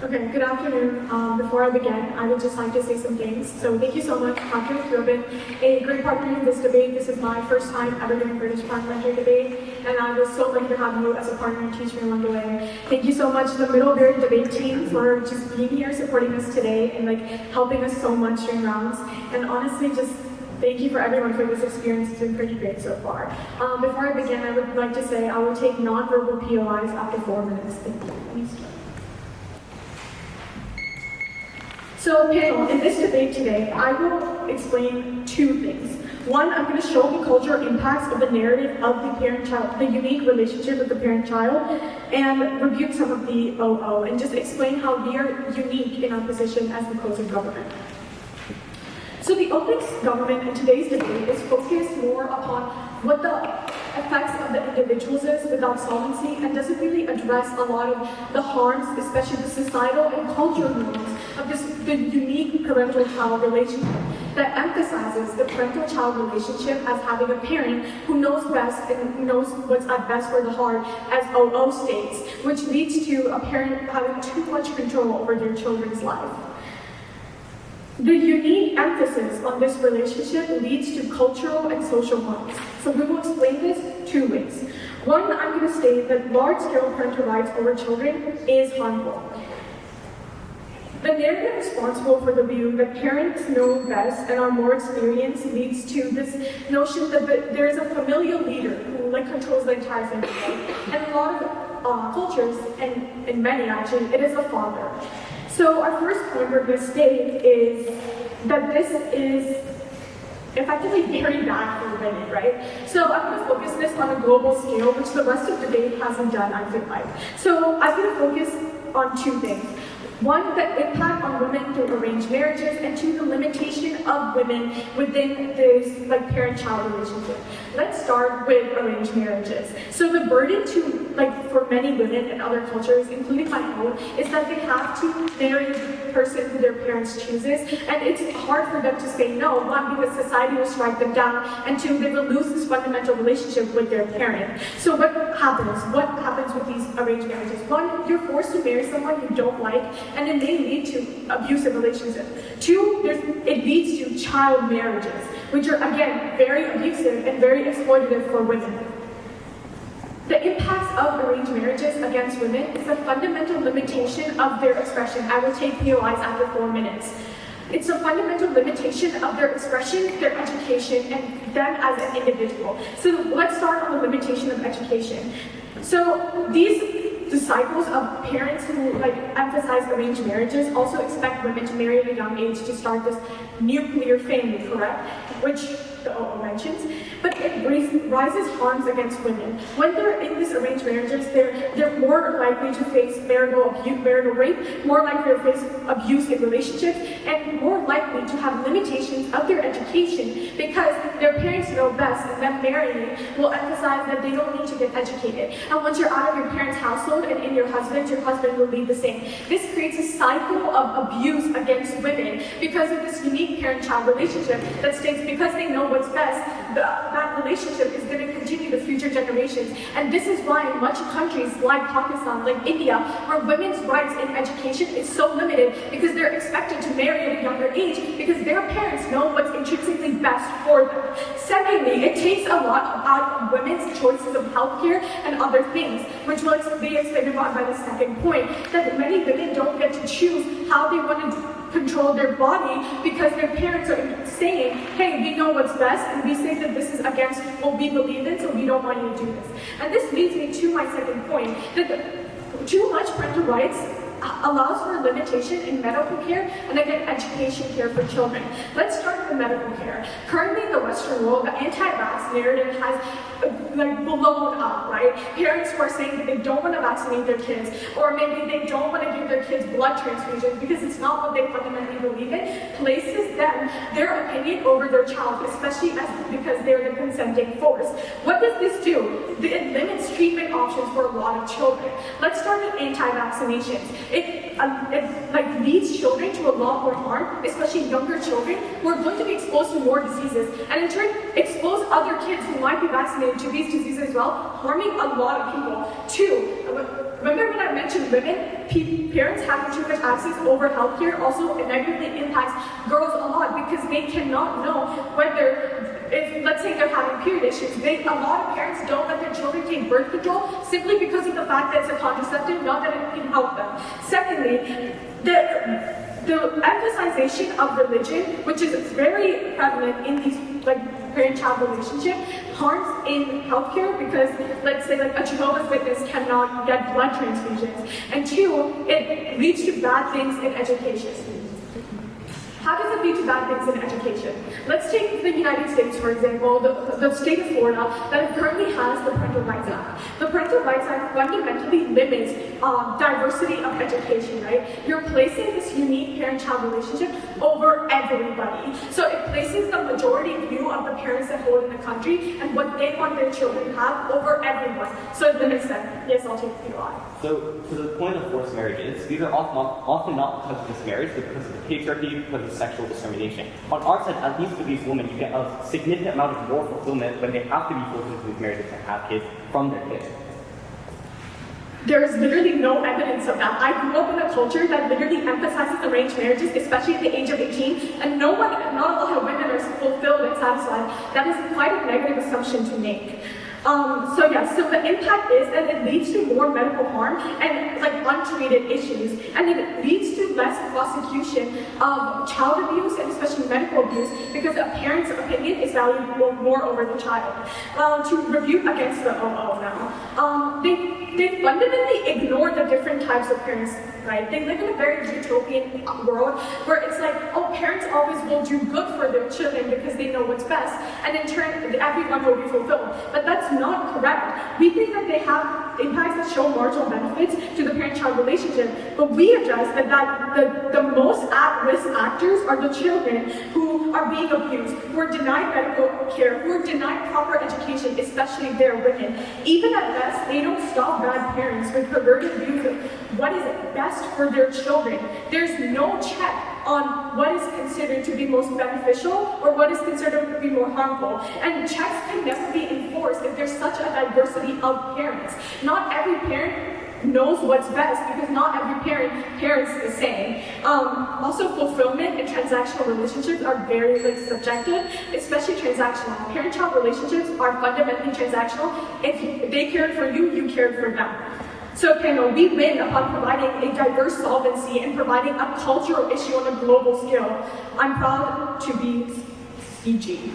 Okay, good afternoon. Before I begin, I would just like to say some things. So thank you so much, Arjun. You have been a great partner in this debate. This is my first time ever doing British parliamentary debate, and I was so lucky to have you as a partner and teach me along the way. Thank you so much to the Middlebury debate team for just being here, supporting us today, and helping us so much during rounds. And honestly, just thank you for everyone for this experience. It's been pretty great so far. Before I begin, I would like to say I will take nonverbal POIs after 4 minutes. Thank you. Please. So panel, in this debate today, I will explain 2 things. One, I'm going to show the cultural impacts of the narrative of the parent-child, the unique relationship of the parent-child, and rebuke some of the OO, and just explain how we are unique in our position as the closing government. So the opening government in today's debate is focused more upon what the effects of the individuals is without solvency, and doesn't really address a lot of the harms, especially the societal and cultural norms of the unique parental-child relationship that emphasizes the parental-child relationship as having a parent who knows best and knows what's at best for the heart, as OO states, which leads to a parent having too much control over their children's life. The unique emphasis on this relationship leads to cultural and social harms. So we will explain this 2 ways. One, I'm going to state that large-scale parental rights over children is harmful. The narrative responsible for the view that parents know best and are more experienced leads to this notion that there is a familial leader who controls the entire family. And a lot of cultures, and in many actually, it is a father. So our first point we're going to state is that this is effectively very bad for women, right? So I'm going to focus this on a global scale, which the rest of the debate hasn't done, I feel like. So I'm going to focus on two things. One, the impact on women through arranged marriages, and two, the limitation of women within this parent-child relationship. Let's start with arranged marriages. So the burden to for many women in other cultures, including my own, is that they have to marry the person who their parents chooses, and it's hard for them to say no. One, because society will strike them down, and two, they will lose this fundamental relationship with their parent. So what happens? What happens with these arranged marriages? One, you're forced to marry someone you don't like, and it may lead to abusive relationships. Two, it leads to child marriages, which are, again, very abusive and very exploitative for women. The impacts of arranged marriages against women is a fundamental limitation of their expression. I will take POIs after 4 minutes. It's a fundamental limitation of their expression, their education, and them as an individual. So let's start on the limitation of education. So these disciples of parents who emphasize arranged marriages also expect women to marry at a young age to start this nuclear family, correct? Which the OO mentions, but it rises harms against women. When they're in these arranged marriages, they're more likely to face marital rape, more likely to face abuse in relationships, and more likely to have limitations of their education because their parents know best, and them marrying will emphasize that they don't need to get educated. And once you're out of your parents' household and in your husband will lead the same. This creates a cycle of abuse against women because of this unique parent-child relationship that states because they know what's best, that relationship is going to continue to future generations. And this is why in much countries like Pakistan, like India, where women's rights in education is so limited because they're expected to marry at a younger age because their parents know what's intrinsically best for them. Secondly, it takes a lot out of women's choices of healthcare and other things, which will be explained about by the second point, that many women don't get to choose how they want to control their body because their parents are saying, hey, we know what's best, and we say that this is against what we believe in, so we don't want you to do this. And this leads me to my second point, that too much parental rights allows for limitation in medical care and again education care for children. Let's start with the medical care. Currently in the Western world, the anti-vax narrative has blown up, right? Parents who are saying that they don't want to vaccinate their kids, or maybe they don't want to give their kids blood transfusions because it's not what they fundamentally believe in, places them, their opinion over their child, especially because they're the consenting force. What does this do? It limits treatment options for a lot of children. Let's start with anti-vaccinations. It leads children to a lot more harm, especially younger children who are going to be exposed to more diseases, and in turn expose other kids who might be vaccinated to these diseases as well, harming a lot of people. Two, remember when I mentioned women, parents having too much access over healthcare also negatively impacts girls a lot because they cannot know whether, if let's say they're having period issues, a lot of parents don't let their children take birth control simply because of the fact that it's a contraceptive, not that it can help them. Secondly, the emphasization of religion, which is very prevalent in these parent-child relationship, harms in healthcare because, let's say, a Jehovah's Witness cannot get blood transfusions. And two, it leads to bad things in education. How does it lead to bad things in education? Let's take the United States, for example, the state of Florida that currently has the Parental Rights Act. The Parental Rights Act fundamentally limits diversity of education, right? You're placing this unique parent-child relationship over everybody. So it places the majority view of the parents that hold in the country and what they want their children to have over everyone. So it limits them. Yes, I'll take the POI. So, to the point of forced marriages, these are often not because of this marriage, but because of the patriarchy, because of sexual discrimination. On our side, at least for these women, you get a significant amount of more fulfillment when they have to be forced into these marriages and have kids from their kids. There is literally no evidence of that. I grew up in a culture that literally emphasizes arranged marriages, especially at the age of 18, and not a lot of women are fulfilled and satisfied. That is quite a negative assumption to make. So the impact is that it leads to more medical harm and like untreated issues, and it leads to less prosecution of child abuse and especially medical abuse because a parent's opinion is valued more over the child. To rebuke against the OO now, they fundamentally ignore the different types of parents, right? They live in a very utopian world where it's like, oh, parents always will do good for their children because they know what's best, and in turn, everyone will be fulfilled. But that's not correct. We think that they have impacts that show marginal benefits to the parent-child relationship, but we address that the most at-risk actors are the children who are being abused, who are denied medical care, who are denied proper education, especially if they're women. Even at best, they don't stop bad parents with perverted views of what is best for their children. There's no check on what is considered to be most beneficial or what is considered to be more harmful. And checks can never be enforced if there's such a diversity of parents. Not every parent knows what's best because not every parent parents the same. Also, fulfillment and transactional relationships are very subjective, especially transactional. Parent-child relationships are fundamentally transactional. If they cared for you, you cared for them. So panel, we win upon providing a diverse solvency and providing a cultural issue on a global scale. I'm proud to be CG.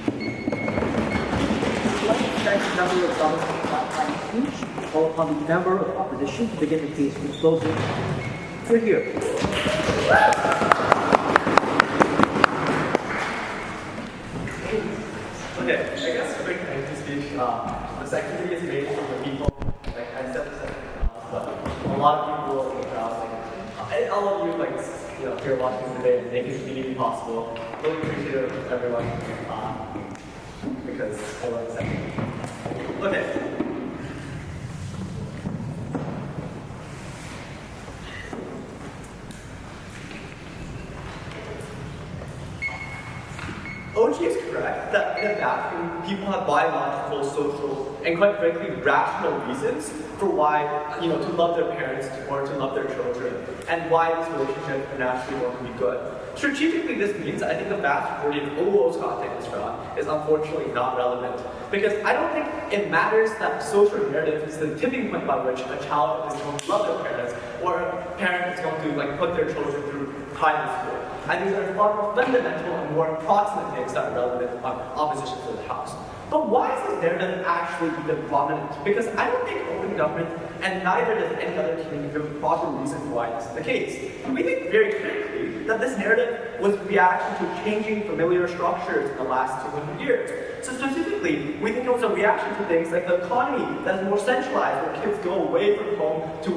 Let's thank the member of government for speech, call upon the member of opposition to begin the case with closing. We're here. Okay, I guess a quick empty speech. This activity is made for the people. Like I said this but a lot of people in the crowd, and all of you, here watching today, make this meeting possible. Really appreciate it, everyone, because everyone is happy. Okay. OG is correct that in a vacuum, people have biological, social, and quite frankly, rational reasons for why, to love their parents or to love their children, and why this relationship are naturally going to be good. Strategically, this means I think the vast majority of OO's content in this round is unfortunately not relevant, because I don't think it matters that social narrative is the tipping point by which a child is going to love their parents, or a parent is going to put their children through private school. I think there are far more fundamental and more approximate things that are relevant on opposition to the House. But why is this narrative actually even prominent? Because I don't think open government, and neither does any other team, give a proper reason for why this is the case. We think very critically that this narrative was a reaction to changing familiar structures in the last 200 years. So specifically, we think it was a reaction to things like the economy that is more centralized, where kids go away from home to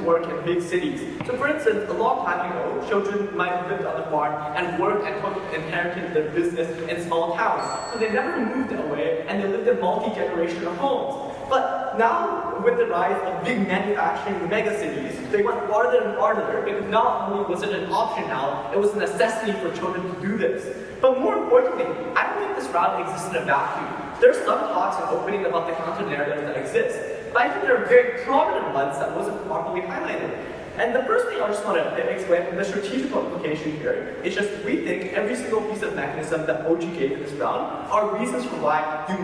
work in big cities. So for instance, a long time ago, children might have lived on the farm and worked and inherited their business in small towns. So they never moved away, and they lived in multi-generational homes. But now, with the rise of big manufacturing megacities, they went farther and farther, because not only was it an option now, it was a necessity for children to do this. But more importantly, I don't think this route exists in a vacuum. There's some talks and opening about the counter-narratives that exist, but I think there are very prominent ones that wasn't properly highlighted. And the first thing I just want to explain, the strategical implication here, is just we think every single piece of mechanism that OG gave in this round are reasons for why you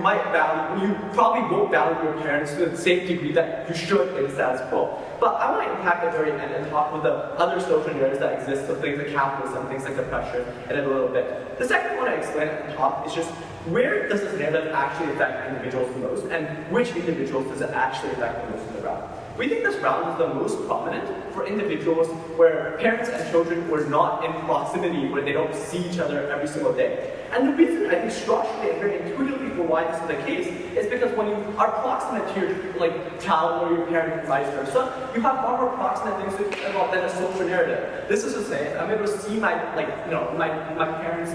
probably won't value your parents to the same degree that you should in the status quo. But I want to impact the very end and talk with the other social narratives that exist, so things like capitalism, things like oppression, in a little bit. The second one I explain at the top is just where does this narrative actually affect individuals the most, and which individuals does it actually affect the most in the round? We think this round is the most prominent for individuals where parents and children were not in proximity, where they don't see each other every single day. And the reason I think structurally and very intuitively for why this is the case is because when you are proximate to your child or your parent and vice versa, you have far more proximate things to think about than a social narrative. This is to say, I'm able to see my parents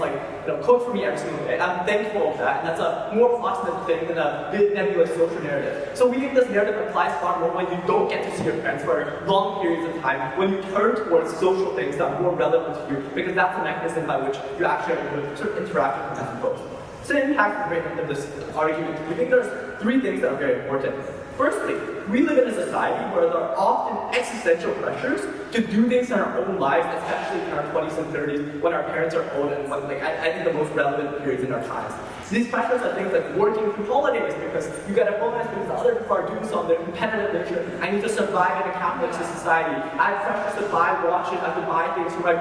cook for me every single day. I'm thankful of that, and that's a more proximate thing than a big nebulous social narrative. So we think this narrative applies far more when you don't get to see your parents for long periods of time, when you turn towards social things that are more relevant to you, because that's the mechanism by which you actually are able to sort of interact with them as opposed. So the impact of this argument, we think there's three things that are very important. Firstly, we live in a society where there are often existential pressures to do things in our own lives, especially in our 20s and 30s when our parents are old and when, like, I think the most relevant periods in our times. These pressures are things like working through holidays because you get a bonus because other people are doing so in their competitive nature. I need to survive in a capitalist society. I have pressures to buy watches, I have to buy things for my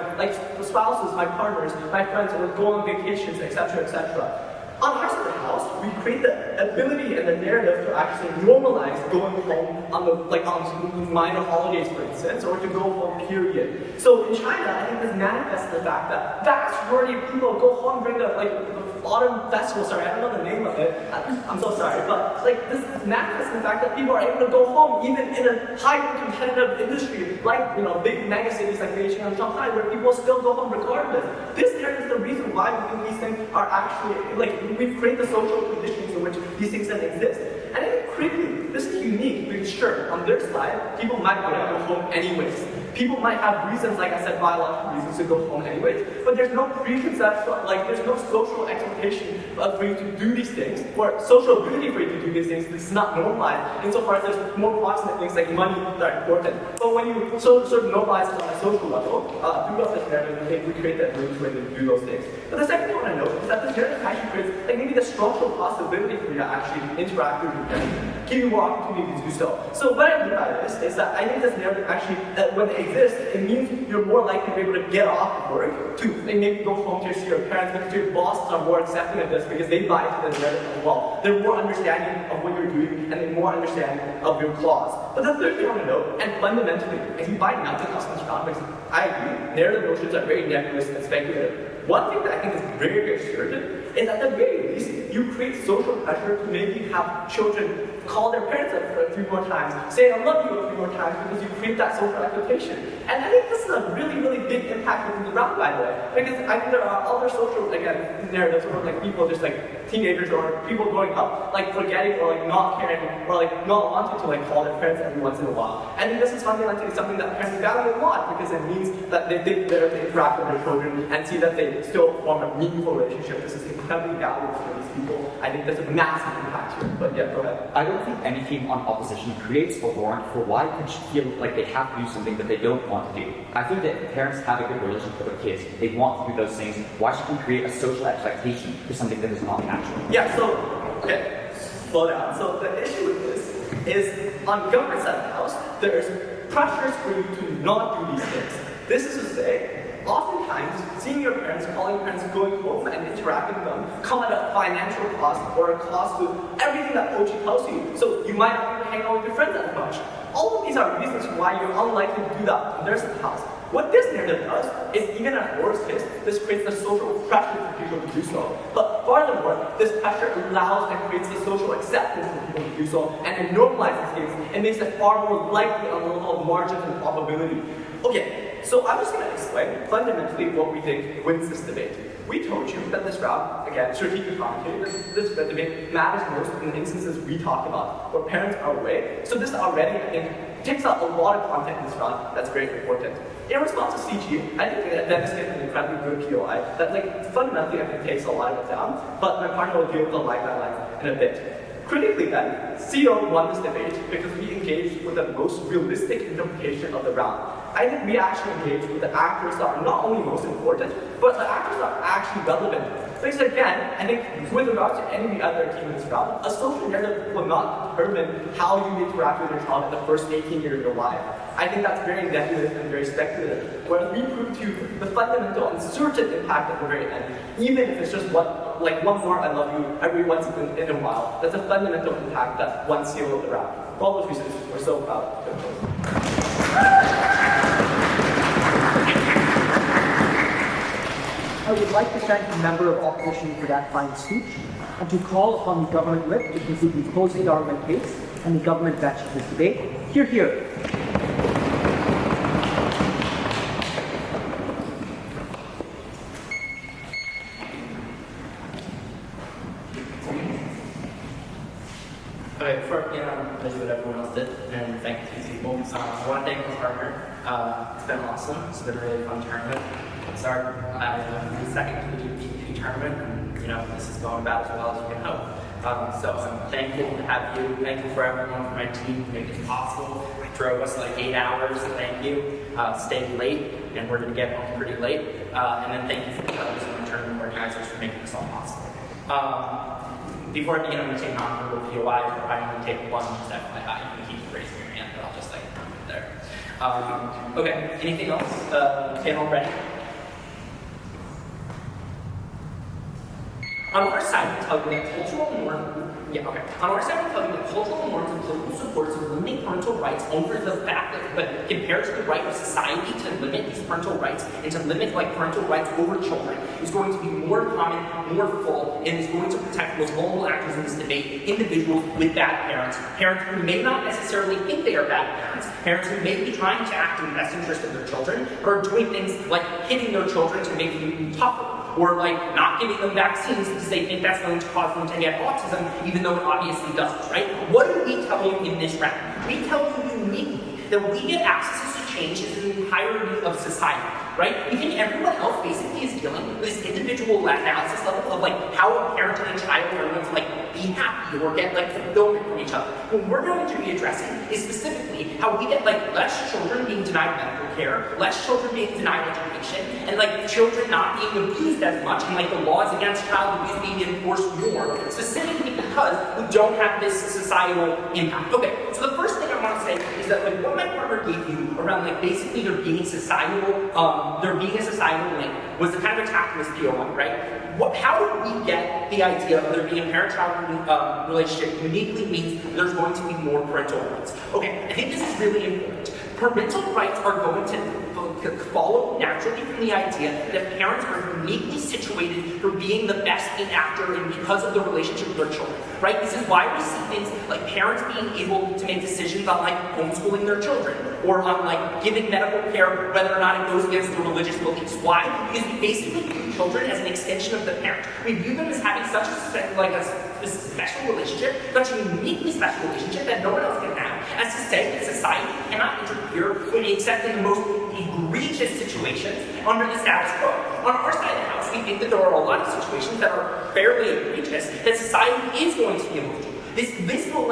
spouses, my partners, my friends, or go on vacations, etc., etc. On our side of the house, we create the ability and the narrative to actually normalize going home on on minor holidays, for instance, or to go home, period. So in China, I think this manifests the fact that vast majority of people go home during the autumn festival. Sorry, I don't know the name of it. I'm so sorry, but this manifests the fact that people are able to go home even in a highly competitive industry, like big mega cities like Beijing and Shanghai, where people still go home regardless. This narrative is the reason why we think these things are actually we create the social conditions in which these things then exist. And I think critically, this is unique because sure, on their side, people might want to go home anyways. People might have reasons, like I said, biological reasons to go home anyways, but there's no preconception, there's no social expectation for you to do these things, or social ability for you to do these things. This is not normalized, insofar as there's more proximate things like money that are important. But when you sort of normalize it on a social level, throughout this narrative, I think we create that room for you to do those things. But the second thing I want to note is that this narrative actually creates maybe the structural possibility for you to actually interact with your parents, give you more opportunity to do so. So what I mean by this is that I think this narrative actually, when it exists, it means you're more likely to be able to get off of work to maybe go home to see your parents, because your bosses are more accepting of this because they buy into the narrative as well. They're more understanding of what you're doing and they're more understanding of your flaws. But the third thing I want to note, and fundamentally, if you buy nothing else in this context, I agree, narrative notions are very nebulous and speculative. One thing that I think is very, very certain is at the very least, you create social pressure to maybe have children call their parents up for 3 more times, say I love you 3 more times because you create that social expectation. And I think this is a really, really big impact within the ground, by the way. Because I think there are other social, narratives where people just teenagers or people growing up, forgetting or not caring or not wanting to call their parents every once in a while. I think this is fundamentally something that parents value a lot because it means that they interact with their children and see that they still form a meaningful relationship. This is incredibly valuable for these people. I think there's a massive impact here. But yeah, go ahead. I don't think anything on opposition creates a warrant for why kids feel like they have to do something that they don't want to do. I think that if parents have a good relationship with kids, they want to do those things. Why should we create a social expectation for something that is not natural? Yeah, okay, slow down. So the issue with this is on the government side of the house, there's pressures for you to not do these things. This is to say, oftentimes, seeing your parents, calling your parents, going home and interacting with them come at a financial cost or a cost to everything that OG tells you. So you might not hang out with your friends as much. All of these are reasons why you're unlikely to do that in their house. What this narrative does is, even at worst case, this creates the social pressure for people to do so. But furthermore, this pressure allows and creates the social acceptance for people to do so, and it normalizes things and makes it far more likely on the level of margins and probability. Okay, so I'm just going to explain fundamentally what we think wins this debate. We told you that this round, again, strategic commentary, this debate matters most in the instances we talked about, where parents are away. So this already, I think, takes out a lot of content in this round that's very important. In response to CG, I think that Dennis gets an incredibly good POI that fundamentally I think takes a lot of it down, but my partner will deal with the line by line in a bit. Critically then, CO won this debate because we engaged with the most realistic interpretation of the round. I think we actually engaged with the actors that are not only most important, but the actors that are actually relevant. Because again, I think with regards to any other team in this round, a social narrative will not determine how you interact with your child in the first 18 years of your life. I think that's very nebulous and very speculative. Whereas we proved to you the fundamental and certain impact at the very end, even if it's just one more I love you every once in a while. That's a fundamental impact that one seal of the round. For all those reasons, we're so proud. I would like to thank the member of opposition for that fine speech, and to call upon the government whip to conclude the closing government case and the government bench of this debate. Hear, hear. Okay, before I begin, I'm going to do what everyone else did, and thank these people. I want to thank my partner. It's been awesome. It's been a really fun tournament. I was second to the GP tournament, and this is going about as well as you can hope. So I'm thankful to have you. Thankful for everyone from my team to make this possible. Drove us like 8 hours, so thank you. Stayed late, and we're going to get home pretty late. And then thank you for the fellows and returning organizers for making this all possible. Before I begin, I'm going to take non-verbal POI. I only take one, just FYI. You can keep raising your hand, but I'll just like put it there. Okay, anything else? Panel ready? On our side, we tell you that cultural norms. On our side, we tell you that cultural norms and political supports of limiting parental rights over the fact that, but compared to the right of society to limit these parental rights and to limit parental rights over children, is going to be more common, more full, and is going to protect the most vulnerable actors in this debate, individuals with bad parents, parents who may not necessarily think they are bad parents who may be trying to act in the best interest of their children, or are doing things like hitting their children to make them tougher, or not giving them vaccines because they think that's going to cause them to get autism, even though it obviously doesn't, right? What do we tell you in this round? We tell you uniquely that we get access to change in the entirety of society, right? We think everyone else basically is dealing with this individual analysis level of how a parent and a child are going to be happy or get fulfillment from each other. What we're going to be addressing is specifically how we get less children being denied medical care, less children being denied education, and children not being abused as much, and the laws against child abuse being enforced more, specifically because we don't have this societal impact. Okay, so the first thing I want to say is that what my partner gave you around basically there being a societal link was the kind of attack in this PO1, right? How do we get the idea of there being a parent-child relationship uniquely means there's going to be more parental rights? Okay, I think this is really important. Parental rights are going to follow naturally from the idea that parents are uniquely situated for being the best actor and because of the relationship with their children, right? This is why we see things like parents being able to make decisions on homeschooling their children or on giving medical care whether or not it goes against their religious beliefs. Why? Because we basically view children as an extension of the parent. We view them as having such a special relationship, such a uniquely special relationship that no one else can have, as to say that society cannot interfere except in the most egregious situations under the status quo. On our side of the house, we think that there are a lot of situations that are fairly egregious that society is going to be able to do. This will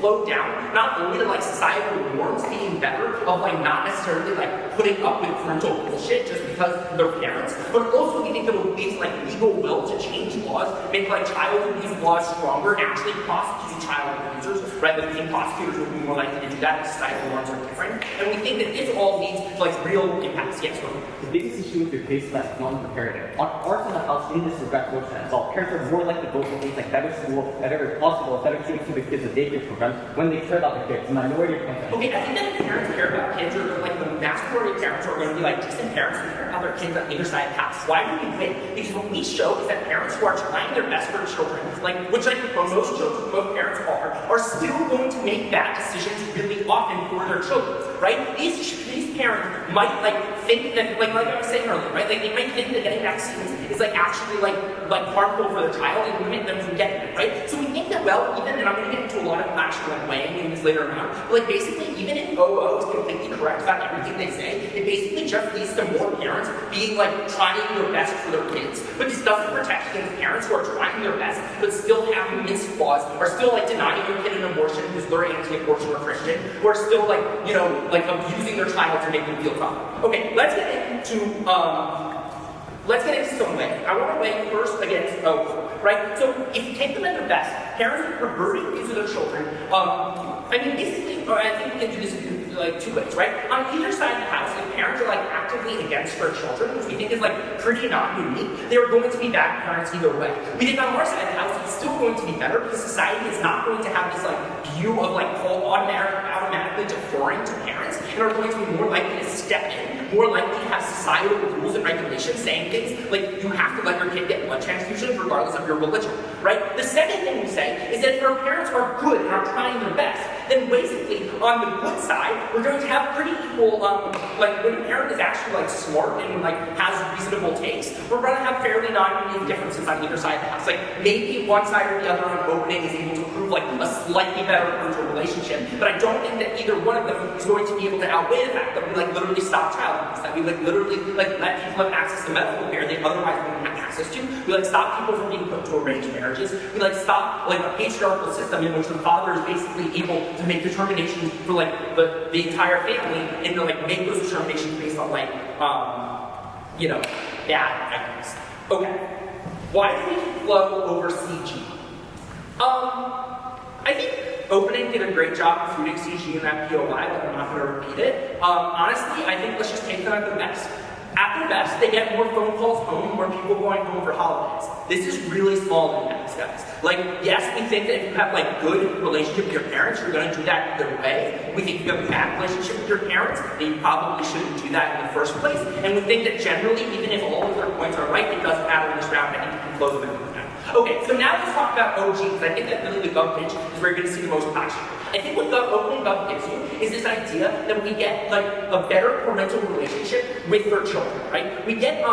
flow down not only to societal norms being better of not necessarily putting up with parental bullshit just because they're parents, but also we think that it will lead to legal will to change laws, make child abuse laws stronger, and actually prosecute child abusers, right? But we think prosecutors will be more likely to do that if societal norms are different. And we think that this all leads to real impacts. Yes, Raman. The biggest issue with your case is that non comparative. On our side of the house, in this regret notion as well, parents are more likely to go for things like better school, better hospital, better treatment for the kids at daycare programs when they care about their kids. The minority of parents. Okay, I think that if parents care about kids, or the vast majority of parents are going to be decent parents who care about their kids on either side of the house. Why do we win? Because what we show is that parents who are trying their best for children, which most children, most parents are still going to make bad decisions really often for their children, right? These parents might think that, like I was saying earlier, right? They might think that getting vaccines is actually harmful for the child and limit them from getting it, right? So we think that, well, even, and I'm going to get into a lot of actual weighing in this later on, but basically, even if OO is completely correct about everything they say, it basically just leads to more parents being trying their best for their kids. But this doesn't protect against parents who are trying their best, but still having missed flaws, or still denying their kid an abortion because they're anti-abortion or Christian, or still abusing their child to make them feel tough. Okay, let's get into some weighing. I want to weigh first against OO, right? So if you take them at their best, parents are perverting abuse of their children. I think we can do this in 2 ways, right? On either side of the house, if parents are actively against their children, which we think is pretty not unique, they are going to be bad parents either way. We think on our side of the house, it's still going to be better because society is not going to have this view of automatically deferring to parents, and are going to be more likely to step in, more likely to have societal rules and regulations saying things like you have to let your kid get blood transfusions regardless of your religion, right? The second thing we say is that if our parents are good and are trying their best, then basically on the good side, we're going to have pretty equal, like when a parent is actually like smart and like has reasonable takes, we're going to have fairly non-unique differences on either side of the house. Like maybe one side or the other on opening is able to prove like a slightly better parental relationship, but I don't think that either one of them is going to be able to outweigh the fact that we like literally stop child abuse, that we like literally like let people have access to medical care they otherwise wouldn't have access to. We like stop people from being put to arranged marriages. We like stop like a patriarchal system in which the father is basically able to make determinations for like the entire family and to like make those determinations based on like you know, bad ideas. Okay. Why do we flow over CG? I think opening did a great job of shooting CG in that POI, but I'm not going to repeat it. Honestly, I think let's just take them at their best. At their best, they get more phone calls home, more people going home for holidays. This is really small impacts, guys. Like, yes, we think that if you have like good relationship with your parents, you're going to do that either way. We think if you have a bad relationship with your parents, then you probably shouldn't do that in the first place. And we think that generally, even if all of their points are right, it doesn't matter in this round. I think you can close them in. Okay, so now let's talk about OG, because I think that really the Gov pitch is where you're going to see the most passion. I think what opening Gov gives you is this idea that we get like a better parental relationship with their children, right? We get,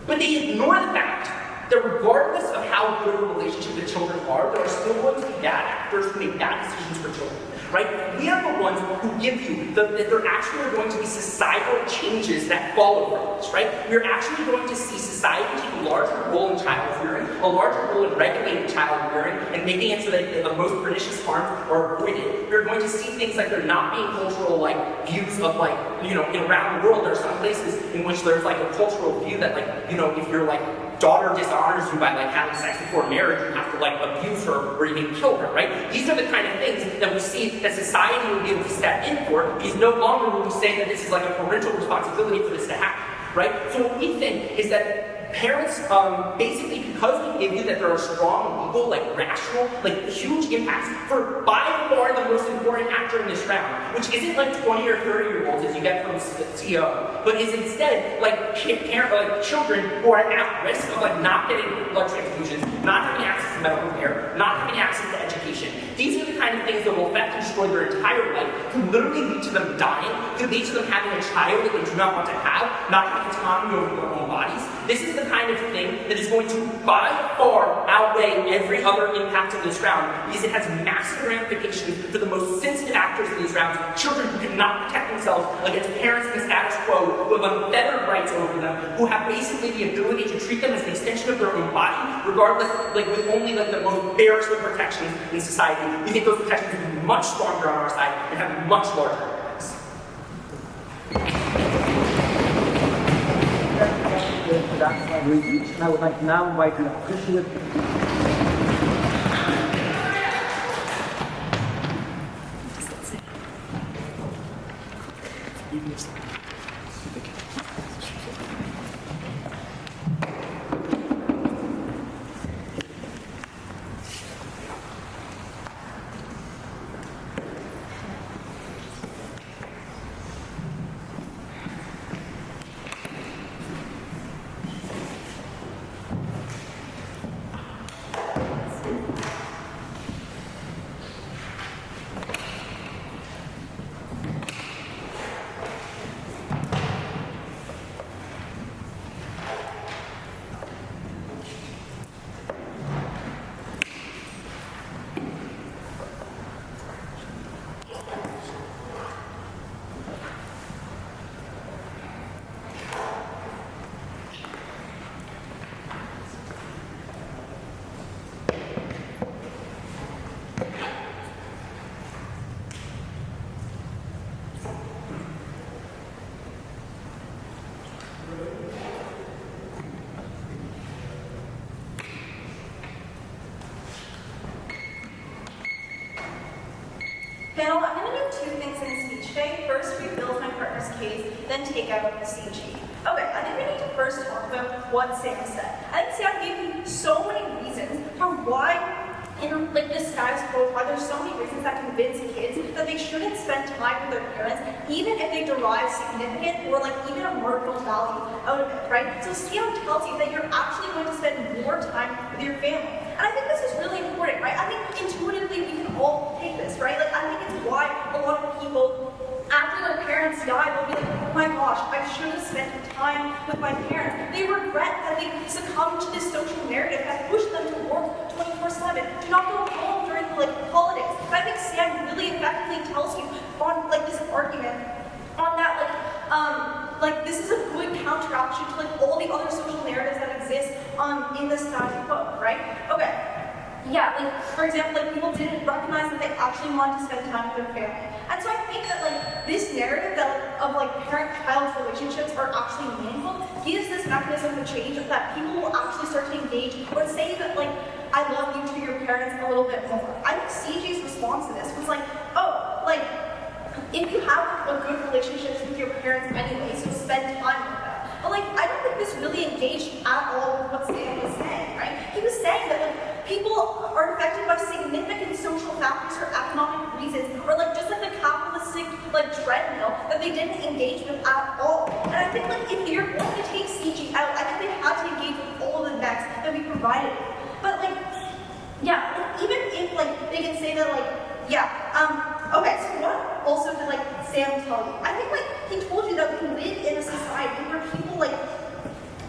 but they ignore the fact that regardless of how good a relationship the children are, there are still going to be bad actors who make bad decisions for children, right? We are the ones who give you that there actually are going to be societal changes that follow from this, right? We're actually going to see society take a larger role in child rearing, a larger role in regulating child rearing, and making it so that the most pernicious harms are avoided. We're going to see things like there not being cultural like views of like, you know, around the world, there are some places in which there's like a cultural view that like, you know, if you're like daughter dishonors you by like having sex before marriage, you have to like abuse her or even kill her, right? These are the kind of things that we see that society will be able to step in for, because no longer will we say that this is like a parental responsibility for this to happen, right? So what we think is that parents, basically because we give you that there are strong, legal, like rational, like huge impacts for by far the most important actor in this round, which isn't like 20 or 30-year-olds as you get from CEO, but is instead like children who are at risk of like not getting blood transfusions, not having access to medical care, not having access to education. These are the kind of things that will affect and destroy their entire life, can literally lead to them dying, can lead to them having a child that they do not want to have, not having autonomy over their own bodies. This is the kind of thing that is going to by far outweigh every other impact of this round, because it has massive ramifications for the most sensitive actors in these rounds, children who cannot protect themselves against parents in the status quo, who have unfettered rights over them, who have basically the ability to treat them as an extension of their own body, regardless, like with only like the most barest of protections in society. We think those protections will be much stronger on our side and have much larger impacts. That's my great speech, and I would like to now invite the appreciative Panel, I'm going to do two things in the speech today. First, rebuild my partner's case, then take out the CG. Okay, I think we need to first talk about what Sam said. I think Sam gave you so many reasons for why in like this status quo why there's so many reasons that convince kids that they shouldn't spend time with their parents, even if they derive significant or like even a marginal value out of it, right? So Sam tells you that you're actually going to spend more time with your family. And I think this is really important, right? I think intuitively we can all take this, right? Like I think it's why a lot of people after their parents die will be like, oh my gosh, I should have spent time with my parents. They regret that they succumbed to this social narrative that pushed them to work 24/7, to not go home during like holidays. But I think Sam really effectively tells you on like this argument on that like this is a good counteraction to like all the other social narratives that exist in the status quo, right? Okay. Yeah, like for example, like people didn't recognize that they actually wanted to spend time with their family. And so I think that like this narrative that of like parent-child relationships are actually meaningful gives this mechanism of change that people will actually start to engage or say that like I love you to your parents a little bit more. I think CG's response to this was like, oh, like if you have a good relationship with your parents anyway, so spend time with them. But like I don't think this really engaged at all with what Sam was saying, right? He was saying that like people are affected by significant social factors or economic reasons, or like just like the capitalistic like treadmill that they didn't engage with at all. And I think like if you're going to take CG out, I think they had to engage with all the next that we provided. But like, yeah, like, even if like they can say that like, yeah, okay, so what also did like Sam tell you? I think like he told you that we live in a society where people like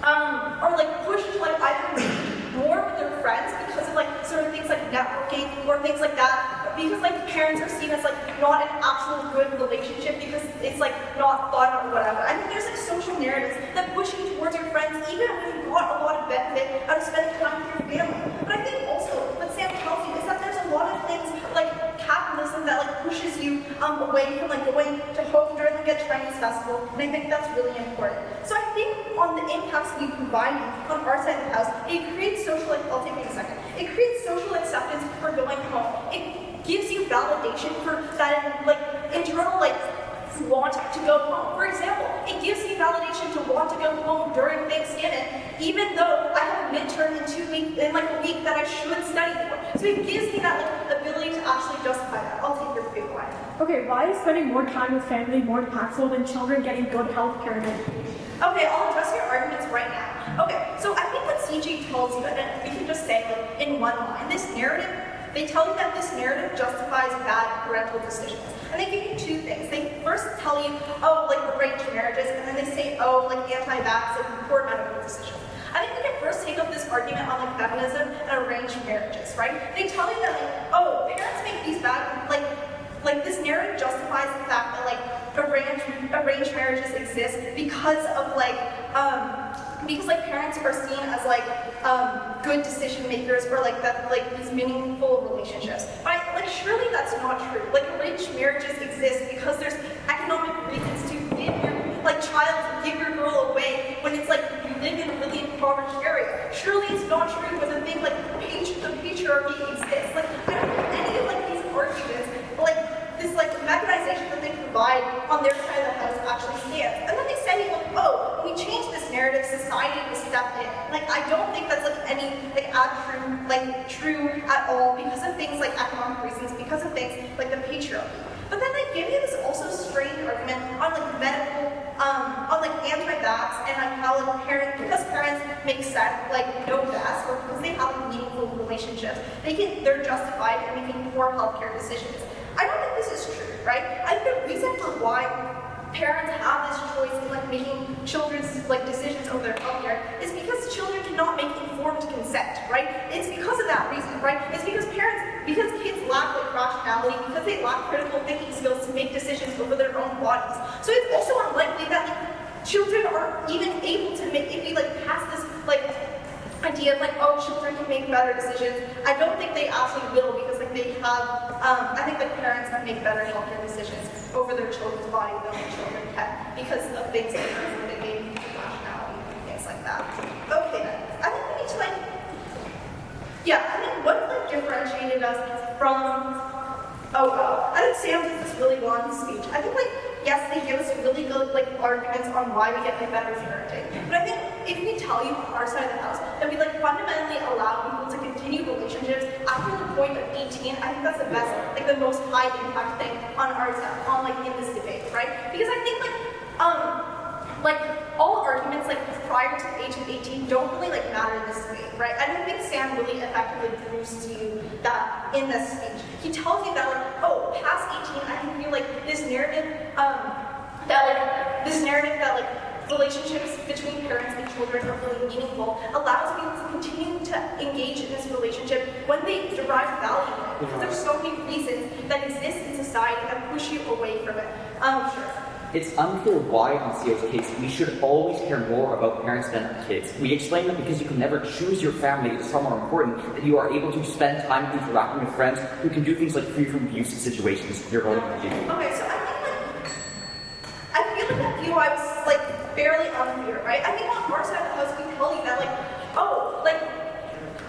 are like pushed to like either more with their friends because of like certain things like networking or things like that, because like parents are seen as like not an actual good relationship because it's like not fun or whatever. I think there's like social narratives that push you towards your friends even when you got a lot of benefit out of spending time with your family. But I think also what Sam tells you is that there's a lot of things like capitalism that like pushes you away from like going to home during like a Chinese festival, and I think that's really important. So I think on the impacts we provide on our side of the house, it creates social, like, I'll take a second. It creates social acceptance for going home. It gives you validation for that, like, internal, like, want to go home. For example, it gives me validation to want to go home during Thanksgiving, even though I have a midterm in 2 weeks, in like a week that I should study for. So it gives me that like, ability to actually justify that. I'll take your big one. Okay, why is spending more time with family more impactful than children getting good health care and education? Okay, I'll address your arguments right now. Okay, so I think what CG tells you, and we can just say like in one line, this narrative, they tell you that this narrative justifies bad parental decisions. And they give you two things. They first tell you, oh, like arranged marriages, and then they say, oh, like anti-vax and poor medical decisions. I think we can first take up this argument on like feminism and arranged marriages, right? They tell you that like, oh, parents make these bad, like this narrative justifies the fact that like arranged marriages exist because of because parents are seen as like good decision makers or like that like these meaningful relationships. But like surely that's not true. Like arranged marriages exist because there's economic reasons to give your girl away when it's like you live in a really impoverished area. Surely it's not true when the thing like the patriarchy exists. Like I don't think any of like these arguments like this like mechanization that they provide on their side of the house actually stands. And then they say like, oh, when we change this narrative, society will step in. Like I don't think that's like any true at all because of things like economic reasons, because of things like the patriarchy. But then they give you this also strange argument on like medical, on like anti-vax and on how like because parents make sense, like know best, or because they have meaningful relationships, they're justified in making poor healthcare decisions. I don't think this is true, right? I think the reason for why parents have this choice in like making children's like decisions over their healthcare is because children cannot make informed consent, right? It's because of that reason, right? It's because kids lack like rationality, because they lack critical thinking skills to make decisions over their own bodies. So it's also unlikely that like, children are even able to make, if we like pass this like idea of like, oh, children can make better decisions, I don't think they actually will, because like they have, I think the parents can make better healthcare decisions over their children's body than the children can, because of things like they gain rationality and things like that. Okay then, I think we need to like, I think what like differentiated us from, I think Sam did this really well in his speech. I think like, yes, they give us really good like arguments on why we get like better parenting. But I think if we tell you on our side of the house that we like fundamentally allow people to continue continue relationships after the point of 18, I think that's the best, like the most high impact thing on our on like in this debate, right? Because I think like all arguments like prior to the age of 18 don't really like matter in this debate, right? I don't think Sam really effectively proves to you that in this speech. He tells you that like, oh, past 18, I can feel like this narrative that like relationships between parents and children are really meaningful allows people to continue to engage in this relationship when they derive value in it. Because there's so many reasons that exist in society that push you away from it. Sure. It's unclear why in Theo's case we should always care more about parents than kids. We explain that because you can never choose your family, it's far more important that you are able to spend time interacting with friends who can do things like free from abusive situations. You're going to do. Okay, so I feel like that view I was like fairly unclear, right? I think on our side of the house we tell you that like, oh, like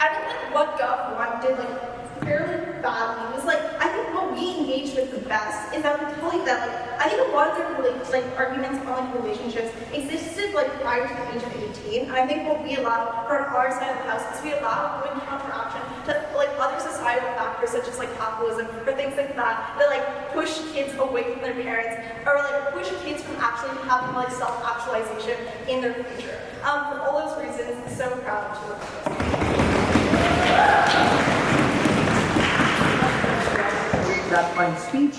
I think like what Gov did like fairly badly was like I think what we engage with the best is that we tell you that like I think a lot of different arguments on like relationships existed like prior to the age of 18, and I think what we allow for our side of the house is we allow going counteraction to like other societal factors such as like capitalism or things like that like push kids away from their parents or like push kids from actually having like self-actualization in their future. For all those reasons, I'm so proud to work with this. That fine speech.